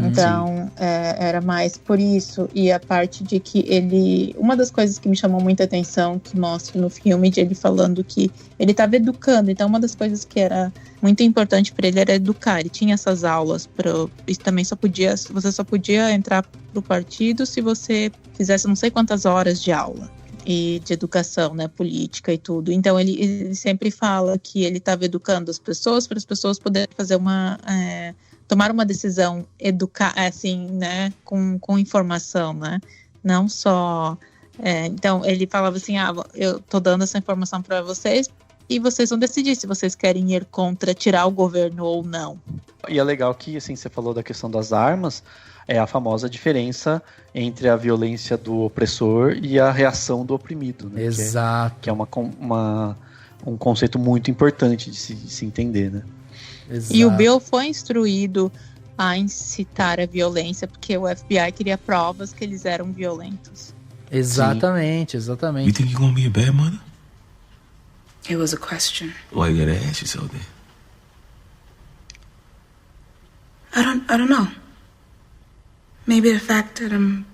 Então, era mais por isso. E a parte de que uma das coisas que me chamou muita atenção, que mostra no filme, de ele falando que ele estava educando. Então, uma das coisas que era muito importante para ele era educar. Ele tinha essas aulas. E também você só podia entrar pro partido se você fizesse não sei quantas horas de aula. E de educação, né, política e tudo. Então, ele sempre fala que ele estava educando as pessoas para as pessoas poderem fazer tomar uma decisão assim, né, com informação, né, não só... então, ele falava assim, eu tô dando essa informação para vocês e vocês vão decidir se vocês querem ir contra, tirar o governo ou não. E é legal que, assim, você falou da questão das armas, é a famosa diferença entre a violência do opressor e a reação do oprimido, né? Exato. Que é um conceito muito importante de se entender, né? Exato. E o Bill foi instruído a incitar a violência porque o FBI queria provas que eles eram violentos. Exatamente. You think you're gonna be a bad mother? It was a question. Why you gotta ask yourself that? I don't know. Maybe the fact that I'm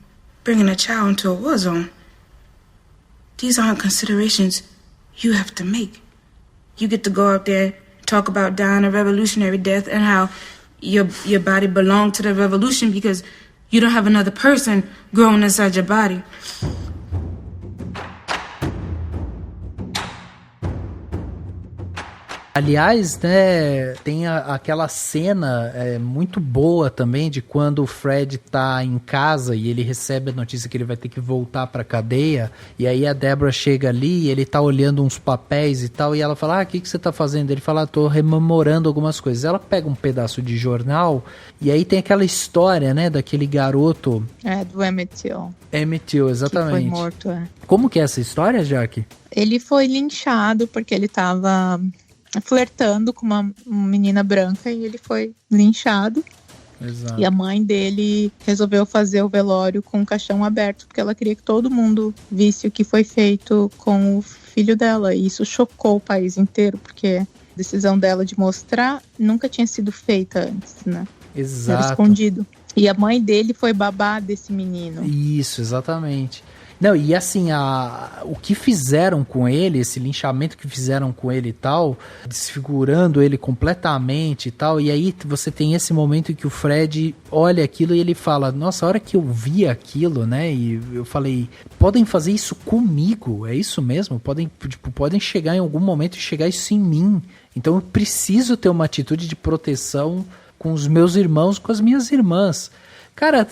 bringing a child into a war zone. These aren't considerations you have to make. You get to go up there, talk about dying a revolutionary death and how your body belonged to the revolution because you don't have another person growing inside your body. Aliás, né, tem aquela cena muito boa também de quando o Fred tá em casa e ele recebe a notícia que ele vai ter que voltar pra cadeia, e aí a Deborah chega ali e ele tá olhando uns papéis e tal, e ela fala, o que você tá fazendo? Ele fala, tô rememorando algumas coisas. Ela pega um pedaço de jornal e aí tem aquela história, né, daquele garoto... do Emmett Till. Emmett Till, exatamente. Que foi morto, Como que é essa história, Jaque? Ele foi linchado porque ele tava... flertando com uma menina branca e ele foi linchado. Exato. E a mãe dele resolveu fazer o velório com o caixão aberto porque ela queria que todo mundo visse o que foi feito com o filho dela, e isso chocou o país inteiro porque a decisão dela de mostrar nunca tinha sido feita antes, né? Exato. Era escondido. E a mãe dele foi babá desse menino. Isso, exatamente. Não, e assim, o que fizeram com ele, esse linchamento que fizeram com ele e tal, desfigurando ele completamente e tal, e aí você tem esse momento em que o Fred olha aquilo e ele fala, nossa, a hora que eu vi aquilo, né, e eu falei, podem fazer isso comigo, é isso mesmo? Podem chegar em algum momento e chegar isso em mim, então eu preciso ter uma atitude de proteção com os meus irmãos, com as minhas irmãs. Cara,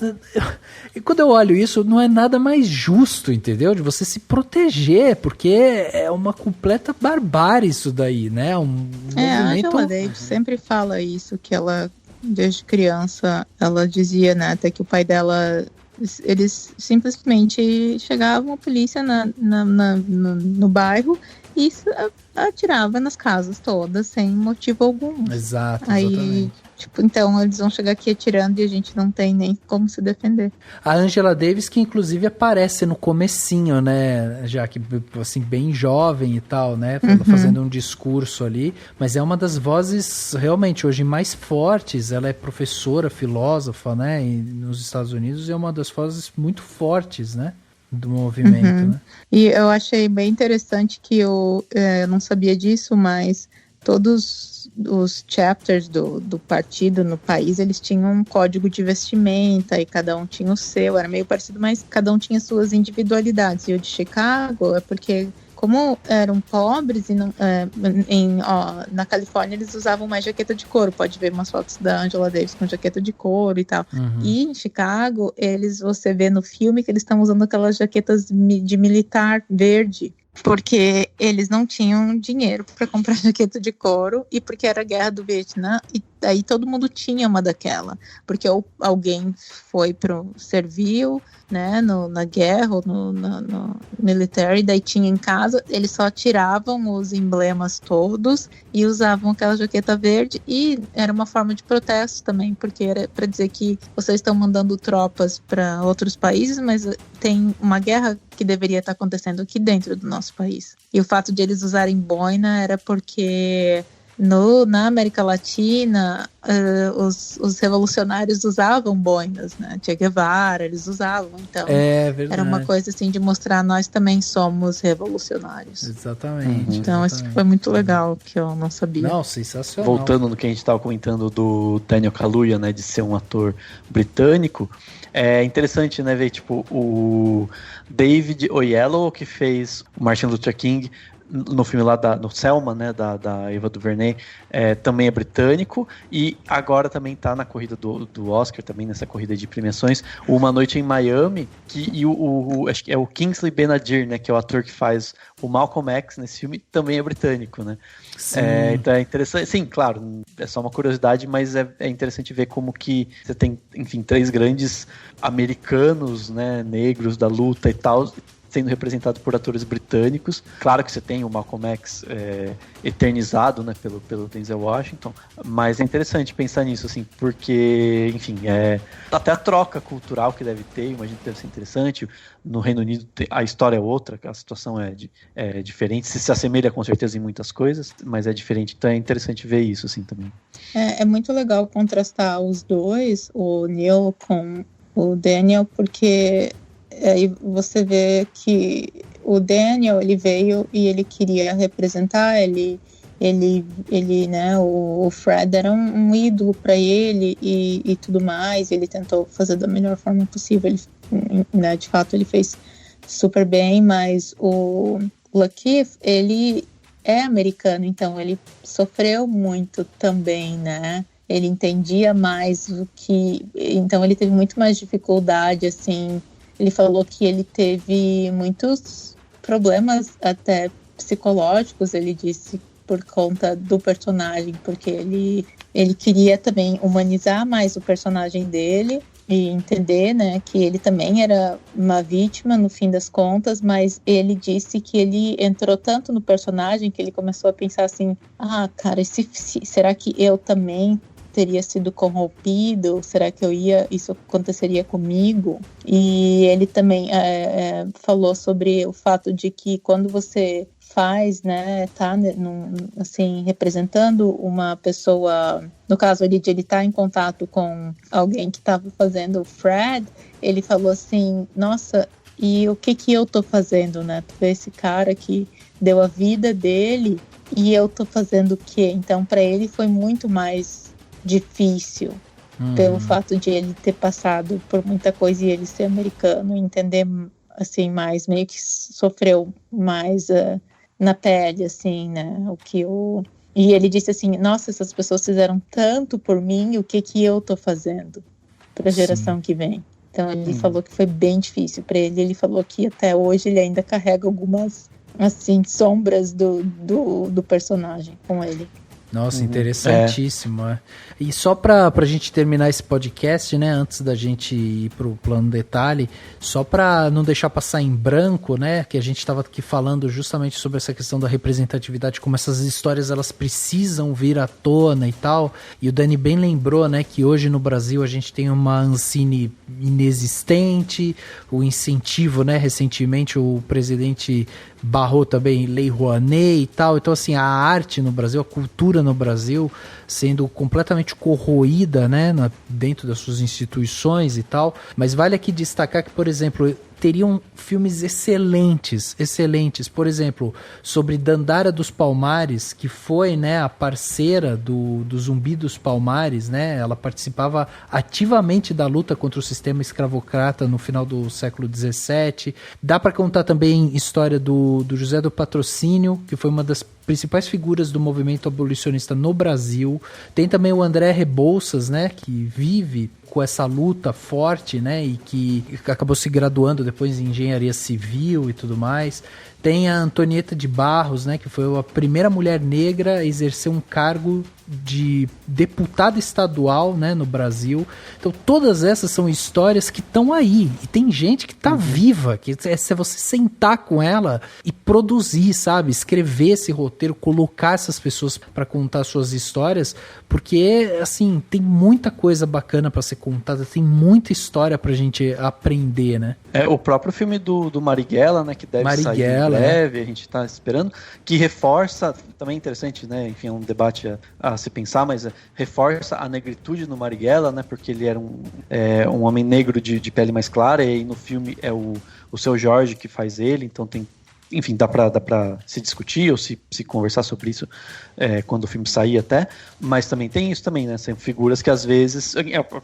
e quando eu olho isso, não é nada mais justo, entendeu? De você se proteger, porque é uma completa barbárie isso daí, né? A Angela Davis sempre fala isso, que ela, desde criança, ela dizia, né, até que o pai dela, eles simplesmente chegavam a polícia no bairro e atirava nas casas todas, sem motivo algum. Exato, exatamente. Então eles vão chegar aqui atirando e a gente não tem nem como se defender. A Angela Davis, que inclusive aparece no comecinho, né, já que assim, bem jovem e tal, né, fazendo um discurso ali, mas é uma das vozes realmente hoje mais fortes. Ela é professora, filósofa, né, nos Estados Unidos, e é uma das vozes muito fortes, né, do movimento, né. E eu achei bem interessante que eu não sabia disso, mas todos os chapters do partido no país, eles tinham um código de vestimenta e cada um tinha o seu, era meio parecido, mas cada um tinha suas individualidades. E o de Chicago é porque, como eram pobres, e na Califórnia eles usavam mais jaqueta de couro, pode ver umas fotos da Angela Davis com jaqueta de couro e tal. E em Chicago, você vê no filme que eles estão usando aquelas jaquetas de militar verde, porque eles não tinham dinheiro para comprar jaqueta de couro e porque era a guerra do Vietnã, e daí todo mundo tinha uma daquela, porque alguém foi serviu, né, na guerra ou no military, daí tinha em casa, eles só tiravam os emblemas todos e usavam aquela jaqueta verde, e era uma forma de protesto também, porque era para dizer que vocês estão mandando tropas para outros países, mas tem uma guerra que deveria estar acontecendo aqui dentro do nosso país. E o fato de eles usarem boina era porque na América Latina os revolucionários usavam boinas, né? Che Guevara, eles usavam, então era uma coisa assim de mostrar, nós também somos revolucionários. Exatamente. Então isso foi muito legal, que eu não sabia. Não, sensacional. Voltando no que a gente estava comentando do Daniel Kaluuya, né, de ser um ator britânico, é interessante, né, ver tipo o David Oyelowo, que fez o Martin Luther King no filme lá no Selma, né, da Ava DuVernay, também é britânico, e agora também tá na corrida do Oscar, também nessa corrida de premiações, Uma Noite em Miami, acho que é o Kingsley Ben-Adir, né, que é o ator que faz o Malcolm X nesse filme, também é britânico, né. Então é interessante, sim, claro, é só uma curiosidade, mas é interessante ver como que você tem, enfim, 3 grandes americanos, né, negros da luta e tal, sendo representado por atores britânicos. Claro que você tem o Malcolm X eternizado, né, pelo Denzel Washington, mas é interessante pensar nisso, assim, porque, enfim, até a troca cultural que deve ter, imagino que deve ser interessante. No Reino Unido a história é outra, a situação é diferente, se assemelha com certeza em muitas coisas, mas é diferente, então é interessante ver isso, assim, também. É muito legal contrastar os dois, o Neil com o Daniel, porque aí você vê que o Daniel, ele veio e ele queria representar, ele ele né, o Fred era um ídolo para ele e tudo mais. Ele tentou fazer da melhor forma possível. Ele, né, de fato, ele fez super bem, mas o Lakeith, ele é americano, então ele sofreu muito também, né? Ele entendia mais o que... Então ele teve muito mais dificuldade, assim. Ele falou que ele teve muitos problemas até psicológicos, ele disse, por conta do personagem, porque ele queria também humanizar mais o personagem dele e entender, né, que ele também era uma vítima no fim das contas, mas ele disse que ele entrou tanto no personagem que ele começou a pensar assim, cara, será que eu também teria sido corrompido? Será que isso aconteceria comigo? E ele também falou sobre o fato de que quando você faz, né, tá assim, representando uma pessoa, no caso ali de ele estar em contato com alguém que estava fazendo o Fred, ele falou assim, nossa, e o que eu tô fazendo, né? Esse cara que deu a vida dele e eu tô fazendo o quê? Então, para ele foi muito mais difícil, pelo fato de ele ter passado por muita coisa e ele ser americano, entender, assim, mais, meio que sofreu mais na pele, assim, né, e ele disse assim, nossa, essas pessoas fizeram tanto por mim, o que eu tô fazendo para a geração que vem? Então ele falou que foi bem difícil para ele. Ele falou que até hoje ele ainda carrega algumas, assim, sombras do personagem com ele. Nossa, interessantíssimo. E só pra gente terminar esse podcast, né, antes da gente ir pro plano detalhe, só pra não deixar passar em branco, né, que a gente estava aqui falando justamente sobre essa questão da representatividade, como essas histórias elas precisam vir à tona e tal, e o Dani bem lembrou, né, que hoje no Brasil a gente tem uma Ancine inexistente, o incentivo, né, recentemente o presidente barrou também Lei Rouanet e tal, então assim, a arte no Brasil, a cultura no Brasil sendo completamente corroída, né, dentro das suas instituições e tal, mas vale aqui destacar que, por exemplo, teriam filmes excelentes, por exemplo, sobre Dandara dos Palmares, que foi, né, a parceira do Zumbi dos Palmares, né, ela participava ativamente da luta contra o sistema escravocrata no final do século XVII. Dá para contar também história do José do Patrocínio, que foi uma das principais figuras do movimento abolicionista no Brasil. Tem também o André Rebouças, né, que vive com essa luta forte, né, e que acabou se graduando depois em engenharia civil e tudo mais. Tem a Antonieta de Barros, né, que foi a primeira mulher negra a exercer um cargo de deputada estadual, né, no Brasil. Então todas essas são histórias que estão aí, e tem gente que tá viva, que se você sentar com ela e produzir, sabe, escrever esse roteiro, colocar essas pessoas para contar suas histórias, porque assim, tem muita coisa bacana para ser contada, tem muita história pra gente aprender, né? O próprio filme do Marighella, né, que deve sair em breve, a gente tá esperando, que reforça, também interessante, né, enfim, é um debate a se pensar, mas reforça a negritude no Marighella, né, porque ele era um homem negro de pele mais clara, e no filme é o Seu Jorge que faz ele, então tem, enfim, dá pra se discutir ou se conversar sobre isso quando o filme sair até, mas também tem isso também, né, são figuras que às vezes,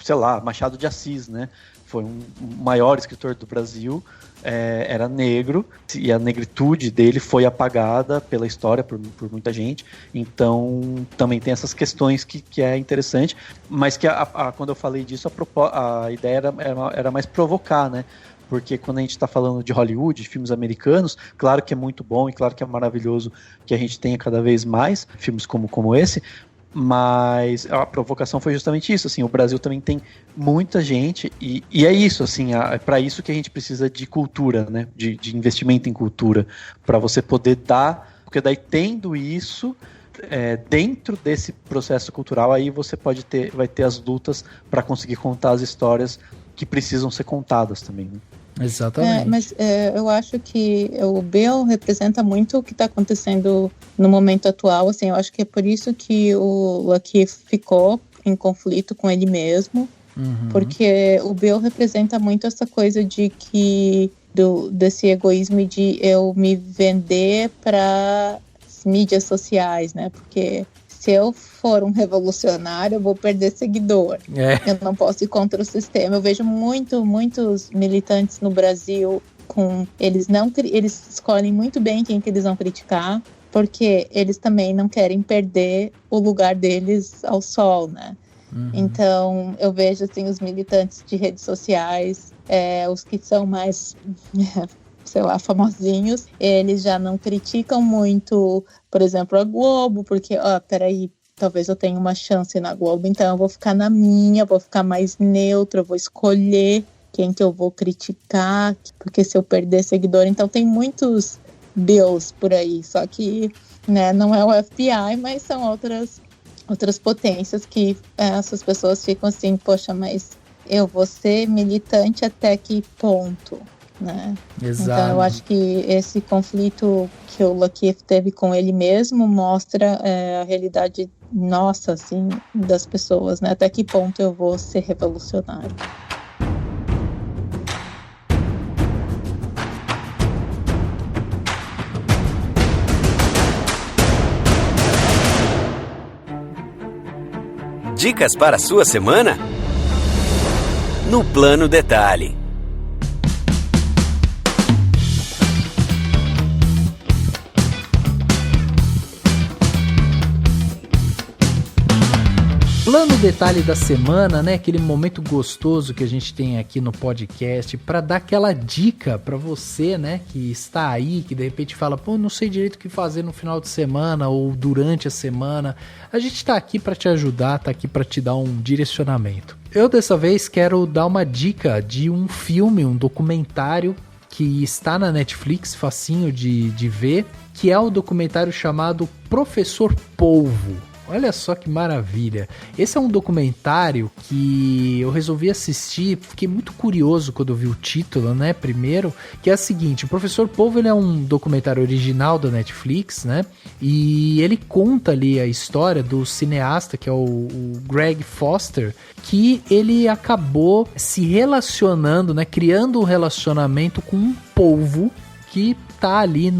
sei lá, Machado de Assis, né, foi um maior escritor do Brasil, era negro, e a negritude dele foi apagada pela história por muita gente, então também tem essas questões que é interessante, mas que quando eu falei disso, a ideia era mais provocar, né? Porque quando a gente está falando de Hollywood, de filmes americanos, claro que é muito bom e claro que é maravilhoso que a gente tenha cada vez mais filmes como esse, mas a provocação foi justamente isso, assim, o Brasil também tem muita gente e é isso, assim, é para isso que a gente precisa de cultura, né, de investimento em cultura, para você poder dar, porque daí tendo isso, dentro desse processo cultural, aí você vai ter as lutas para conseguir contar as histórias que precisam ser contadas também, né? Exatamente. Mas eu acho que o Bill representa muito o que está acontecendo no momento atual, assim, eu acho que é por isso que o Lucky ficou em conflito com ele mesmo, porque o Bill representa muito essa coisa de que desse egoísmo de eu me vender para das mídias sociais, né? Porque se eu for um revolucionário, eu vou perder seguidor. Eu não posso ir contra o sistema. Eu vejo muitos militantes no Brasil eles escolhem muito bem quem que eles vão criticar, porque eles também não querem perder o lugar deles ao sol, né? Então, eu vejo assim, os militantes de redes sociais, os que são mais, sei lá, famosinhos, eles já não criticam muito, por exemplo, a Globo, porque, peraí, talvez eu tenha uma chance na Globo, então eu vou ficar na minha, vou ficar mais neutra, eu vou escolher quem que eu vou criticar, porque se eu perder seguidor, então tem muitos bills por aí, só que, né, não é o FBI, mas são outras potências que essas pessoas ficam assim, poxa, mas eu vou ser militante até que ponto, né? Exato. Então eu acho que esse conflito que o Lakeith teve com ele mesmo mostra a realidade nossa, assim, das pessoas, né? Até que ponto eu vou ser revolucionário. Dicas para a sua semana? No Plano Detalhe. Plano Detalhe da semana, né? Aquele momento gostoso que a gente tem aqui no podcast para dar aquela dica para você, né? Que está aí, que de repente fala, pô, não sei direito o que fazer no final de semana ou durante a semana. A gente tá aqui para te ajudar, tá aqui para te dar um direcionamento. Eu dessa vez quero dar uma dica de um filme, um documentário que está na Netflix, facinho de ver, que é o documentário chamado Professor Polvo. Olha só que maravilha. Esse é um documentário que eu resolvi assistir, fiquei muito curioso quando eu vi o título, né, primeiro, que é o seguinte, o Professor Polvo, ele é um documentário original da Netflix, né, e ele conta ali a história do cineasta, que é o Greg Foster, que ele acabou se relacionando, né, criando um relacionamento com um polvo que tá ali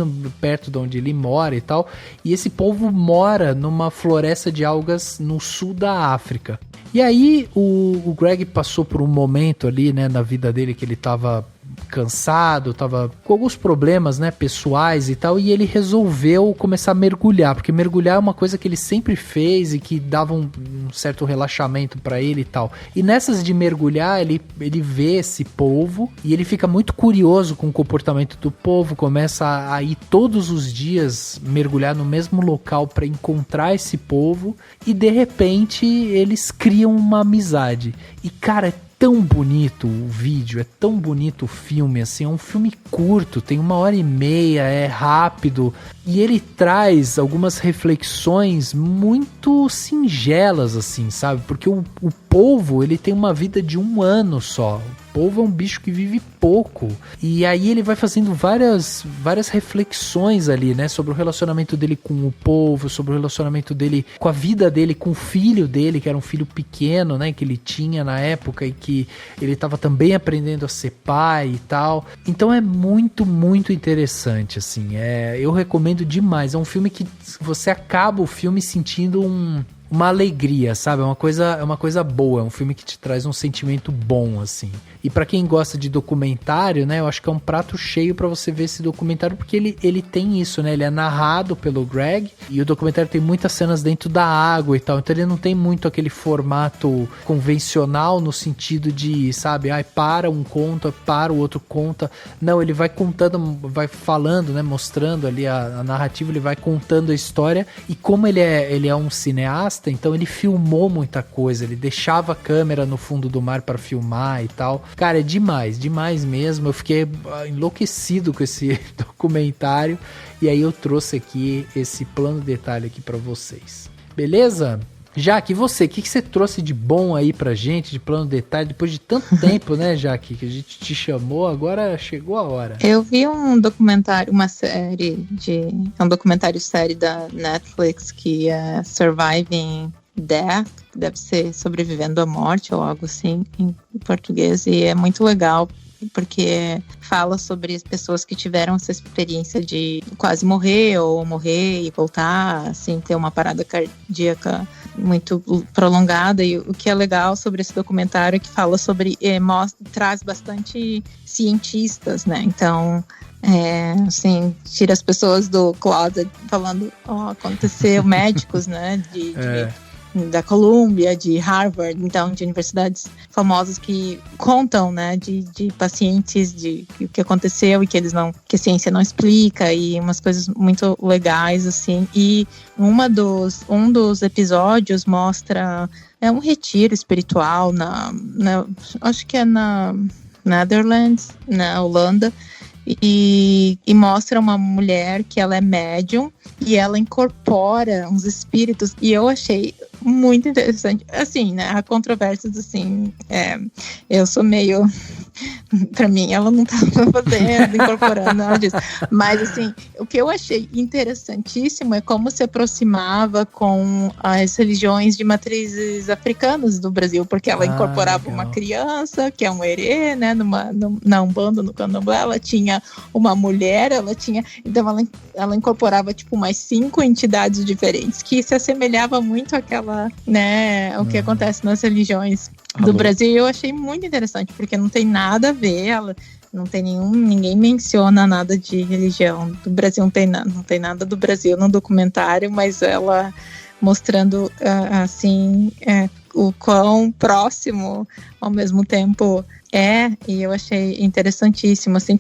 perto de onde ele mora e tal, e esse polvo mora numa floresta de algas no sul da África. E aí o Greg passou por um momento ali, né, na vida dele que ele tava cansado, tava com alguns problemas, né, pessoais e tal, e ele resolveu começar a mergulhar, porque mergulhar é uma coisa que ele sempre fez e que dava um certo relaxamento pra ele e tal. E nessas de mergulhar, ele vê esse polvo e ele fica muito curioso com o comportamento do polvo, começa a ir todos os dias mergulhar no mesmo local pra encontrar esse polvo e de repente eles criam uma amizade. E cara, é tão bonito o vídeo, é tão bonito o filme, assim, é um filme curto, tem 1h30, é rápido, e ele traz algumas reflexões muito singelas, assim, sabe? Porque o polvo, ele tem uma vida de 1 ano só. O polvo é um bicho que vive pouco. E aí ele vai fazendo várias reflexões ali, né? Sobre o relacionamento dele com o polvo, sobre o relacionamento dele com a vida dele, com o filho dele, que era um filho pequeno, né? Que ele tinha na época e que ele estava também aprendendo a ser pai e tal. Então é muito, muito interessante, assim. Eu recomendo demais. É um filme que você acaba o filme sentindo uma alegria, sabe? É uma coisa boa, é um filme que te traz um sentimento bom, assim. E pra quem gosta de documentário, né, eu acho que é um prato cheio pra você ver esse documentário, porque ele tem isso, né? Ele é narrado pelo Greg, e o documentário tem muitas cenas dentro da água e tal, então ele não tem muito aquele formato convencional no sentido de, sabe, para um conta, para o outro conta. Não, ele vai contando, vai falando, né, mostrando ali a narrativa, ele vai contando a história, e como ele é um cineasta, então ele filmou muita coisa, ele deixava a câmera no fundo do mar para filmar e tal. Cara, é demais mesmo. Eu fiquei enlouquecido com esse documentário e aí eu trouxe aqui esse plano detalhe aqui para vocês. Beleza? Jaque, e você? O que você trouxe de bom aí pra gente, de plano detalhe, depois de tanto tempo, né, Jaque, que a gente te chamou, agora chegou a hora. Eu vi um documentário, um documentário série da Netflix que é Surviving Death, deve ser Sobrevivendo à Morte ou algo assim em português, e é muito legal porque fala sobre as pessoas que tiveram essa experiência de quase morrer ou morrer e voltar, assim, ter uma parada cardíaca muito prolongada. E o que é legal sobre esse documentário é que fala sobre, traz bastante cientistas, né? Então, assim, tira as pessoas do closet falando, aconteceu, médicos, né? Da Columbia, de Harvard, então de universidades famosas que contam, né, de pacientes, de o que aconteceu e que a ciência não explica, e umas coisas muito legais, assim. E um dos episódios mostra um retiro espiritual acho que é na Netherlands, na Holanda, e mostra uma mulher que ela é médium e ela incorpora uns espíritos, e eu achei muito interessante, assim, né, há controvérsias, assim, eu sou meio, pra mim, ela não tava fazendo, incorporando nada disso, mas, assim, o que eu achei interessantíssimo é como se aproximava com as religiões de matrizes africanas do Brasil, porque ela incorporava legal. Uma criança, que é um herê, né, na Umbanda, no Candomblé, ela tinha uma mulher, então ela incorporava, tipo, mais 5 entidades diferentes, que se assemelhava muito àquela, né, o que acontece nas religiões do Brasil. E eu achei muito interessante, porque não tem nada a ver, ela não tem ninguém menciona nada de religião do Brasil, não tem nada do Brasil no documentário, mas ela mostrando, assim, o quão próximo ao mesmo tempo e eu achei interessantíssimo, assim,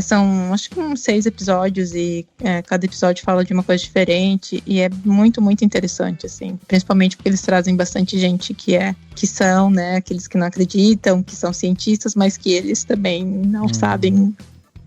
são acho que uns 6 episódios e cada episódio fala de uma coisa diferente, e é muito, muito interessante, assim, principalmente porque eles trazem bastante gente que são, né, aqueles que não acreditam, que são cientistas, mas que eles também não sabem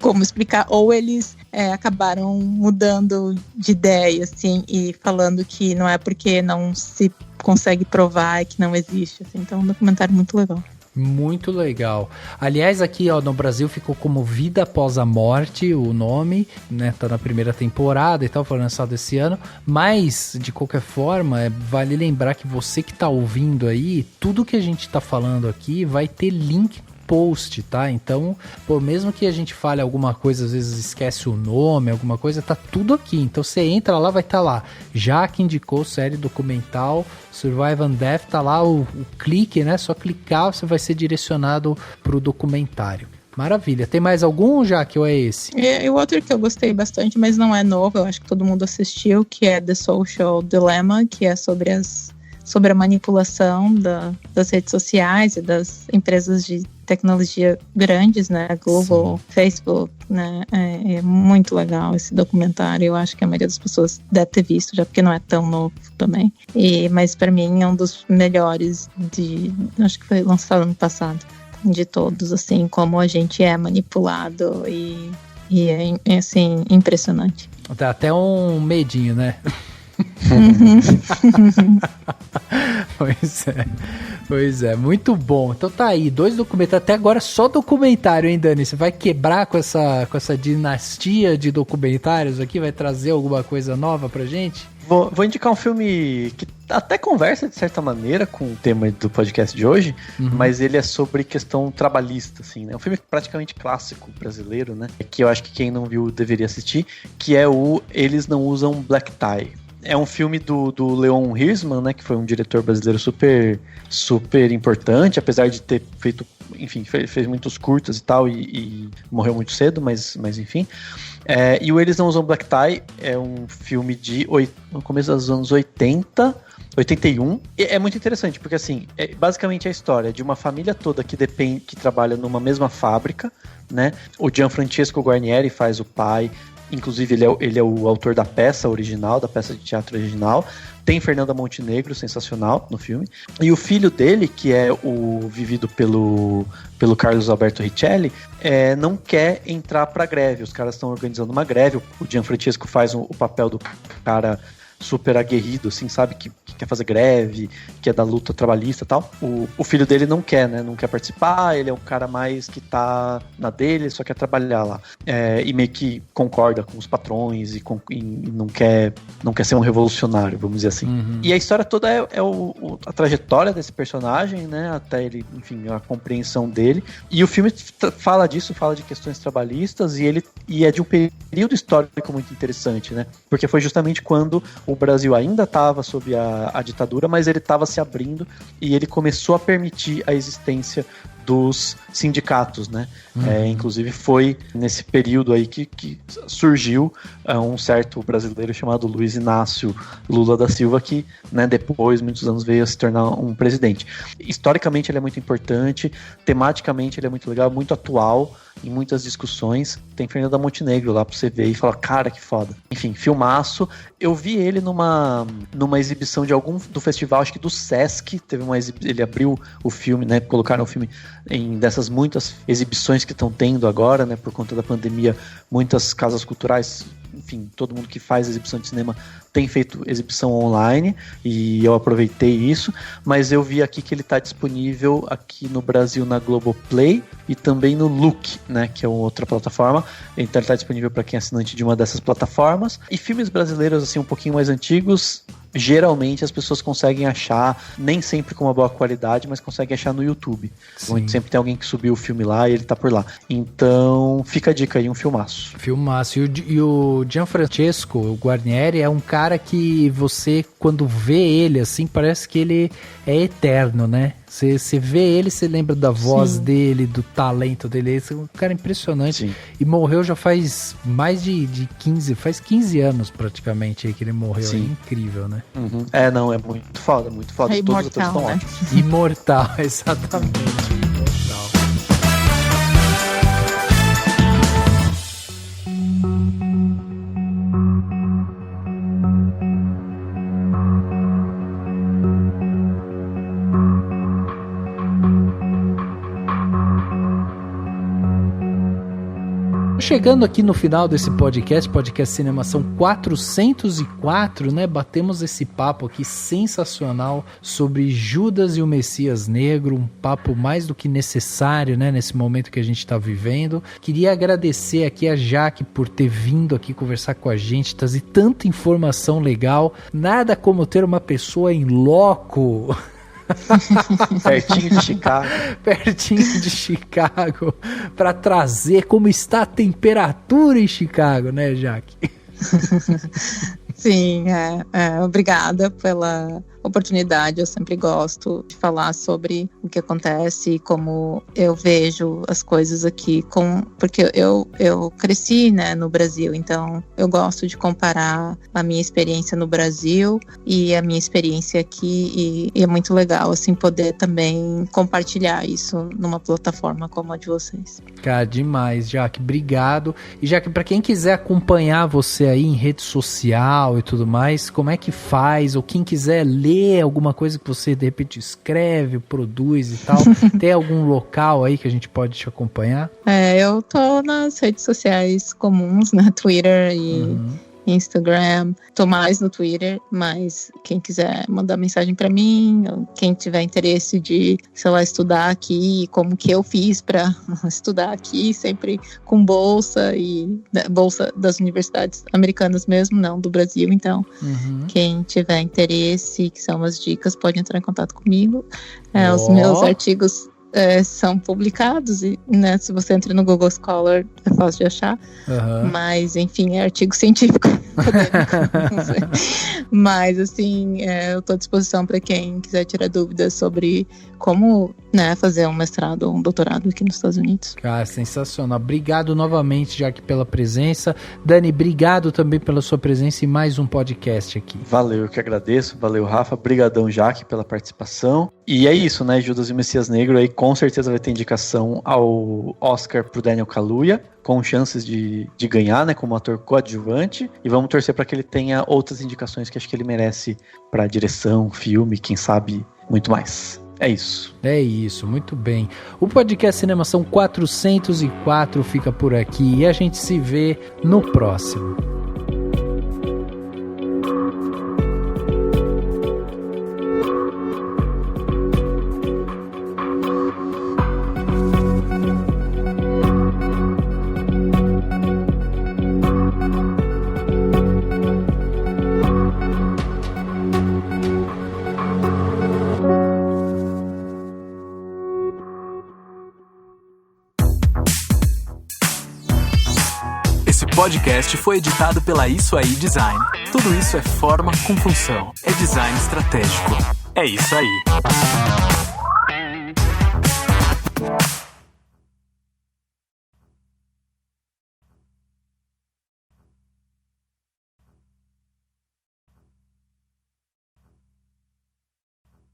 como explicar, ou eles acabaram mudando de ideia, assim, e falando que não é porque não se consegue provar que não existe, assim. Então é um documentário muito legal. Muito legal. Aliás, aqui no Brasil ficou como Vida Após a Morte o nome, né? Tá na primeira temporada e tal, foi lançado esse ano. Mas, de qualquer forma, vale lembrar que você que tá ouvindo aí, tudo que a gente tá falando aqui vai ter link post, tá? Então, mesmo que a gente fale alguma coisa, às vezes esquece o nome, alguma coisa, tá tudo aqui. Então você entra lá, vai estar lá. Já que indicou série documental, Survive and Death, tá lá o clique, né? Só clicar, você vai ser direcionado pro documentário. Maravilha. Tem mais algum, Jaque, ou é esse? E o outro que eu gostei bastante, mas não é novo, eu acho que todo mundo assistiu, que é The Social Dilemma, que é sobre a manipulação das redes sociais e das empresas de tecnologia grandes, né, Google, Facebook, né, é muito legal esse documentário. Eu acho que a maioria das pessoas deve ter visto, já porque não é tão novo também, mas para mim é um dos melhores acho que foi lançado ano passado, de todos, assim, como a gente é manipulado e é assim, impressionante. Dá até um medinho, né? Pois é, muito bom. Então tá aí, 2 documentários, até agora só documentário, hein, Dani? Você vai quebrar com essa dinastia de documentários aqui? Vai trazer alguma coisa nova pra gente? Vou indicar um filme que até conversa, de certa maneira, com o tema do podcast de hoje, mas ele é sobre questão trabalhista, assim, né? É um filme praticamente clássico brasileiro, né? Que eu acho que quem não viu deveria assistir, que é o Eles Não Usam Black Tie. É um filme do Leon Hirschman, né, que foi um diretor brasileiro super, super importante, apesar de ter feito, enfim, fez muitos curtas e tal, e morreu muito cedo, mas enfim. E o Eles Não Usam Black Tie é um filme no começo dos anos 81, e é muito interessante, porque assim, basicamente a história de uma família toda que trabalha numa mesma fábrica, né? O Gianfrancesco Guarnieri faz o pai. Inclusive ele é o autor da peça original, da peça de teatro original. Tem Fernanda Montenegro, sensacional no filme. E o filho dele, que é o vivido pelo Carlos Alberto Richelli, não quer entrar pra greve. Os caras estão organizando uma greve. O Gianfrancesco faz o papel do cara super aguerrido, assim, sabe? Que quer fazer greve, que é da luta trabalhista e tal. O filho dele não quer, né? Não quer participar, ele é um cara mais que tá na dele, só quer trabalhar lá. E meio que concorda com os patrões e não quer ser um revolucionário, vamos dizer assim. Uhum. E a história toda é a trajetória desse personagem, né? Até ele, enfim, a compreensão dele. E o filme fala disso, fala de questões trabalhistas e é de um período histórico muito interessante, né? Porque foi justamente quando o Brasil ainda estava sob a ditadura, mas ele estava se abrindo e ele começou a permitir a existência dos sindicatos, né? Inclusive foi nesse período aí que surgiu um certo brasileiro chamado Luiz Inácio Lula da Silva, que, né, depois, muitos anos, veio a se tornar um presidente. Historicamente ele é muito importante, tematicamente ele é muito legal, muito atual em muitas discussões. Tem Fernanda Montenegro lá pra você ver e falar, cara, que foda. Enfim, filmaço. Eu vi ele numa exibição do festival, acho que do Sesc, ele abriu o filme, né, colocaram o filme em dessas muitas exibições que estão tendo agora, né, por conta da pandemia, muitas casas culturais, enfim, todo mundo que faz exibição de cinema tem feito exibição online e eu aproveitei isso, mas eu vi aqui que ele está disponível aqui no Brasil na Globoplay e também no Look, né, que é outra plataforma, então ele está disponível para quem é assinante de uma dessas plataformas. E filmes brasileiros assim um pouquinho mais antigos, geralmente as pessoas conseguem achar, nem sempre com uma boa qualidade, mas conseguem achar no YouTube. Então, sempre tem alguém que subiu o filme lá e ele tá por lá. Então, fica a dica aí, um filmaço. Filmaço. E o Gianfrancesco Guarnieri é um cara que você, quando vê ele, assim, parece que ele é eterno, né? Você vê ele, você lembra da voz dele, do talento dele. Esse é um cara impressionante. Sim. E morreu já faz mais de 15 anos praticamente aí que ele morreu. Sim. É incrível, né? Uhum. Não, é muito foda, muito foda. É todos imortal, os atores né? estão ótimos. Imortal, exatamente. Imortal. Chegando aqui no final desse podcast Cinemação 404, né? Batemos esse papo aqui sensacional sobre Judas e o Messias Negro, um papo mais do que necessário, né? Nesse momento que a gente está vivendo. Queria agradecer aqui a Jaque por ter vindo aqui conversar com a gente, trazer tanta informação legal. Nada como ter uma pessoa em loco... pertinho de Chicago para trazer como está a temperatura em Chicago, né, Jaque? Sim, obrigada pela oportunidade. Eu sempre gosto de falar sobre o que acontece, como eu vejo as coisas aqui, porque eu cresci, né, no Brasil, então eu gosto de comparar a minha experiência no Brasil e a minha experiência aqui, e é muito legal, assim, poder também compartilhar isso numa plataforma como a de vocês. Cara, demais, Jaque, obrigado. E Jaque, para quem quiser acompanhar você aí em rede social e tudo mais, como é que faz? Ou quem quiser ler alguma coisa que você de repente escreve, produz e tal, tem algum local aí que a gente pode te acompanhar? Eu tô nas redes sociais comuns, né, Twitter e Instagram, tô mais no Twitter, mas quem quiser mandar mensagem pra mim, ou quem tiver interesse de, sei lá, estudar aqui, como que eu fiz pra estudar aqui, sempre com bolsa, e bolsa das universidades americanas mesmo, não do Brasil, então quem tiver interesse, que são umas dicas, pode entrar em contato comigo. Os meus artigos são publicados, e, né, se você entra no Google Scholar é fácil de achar, mas enfim, é artigo científico. Mas assim, eu estou à disposição para quem quiser tirar dúvidas sobre como, né, fazer um mestrado ou um doutorado aqui nos Estados Unidos. Cara, sensacional. Obrigado novamente, Jaque, pela presença. Dani, obrigado também pela sua presença em mais um podcast aqui. Valeu, eu que agradeço. Valeu, Rafa. Brigadão, Jaque, pela participação. E é isso, né? Judas e o Messias Negro aí com certeza vai ter indicação ao Oscar pro Daniel Kaluuya, com chances de ganhar, né, como ator coadjuvante, e vamos torcer para que ele tenha outras indicações que acho que ele merece para direção, filme, quem sabe muito mais. É isso. É isso, muito bem. O podcast Cinemação 404 fica por aqui e a gente se vê no próximo. podcast foi editado pela Isso Aí Design. Tudo isso é forma com função. É design estratégico. É isso aí.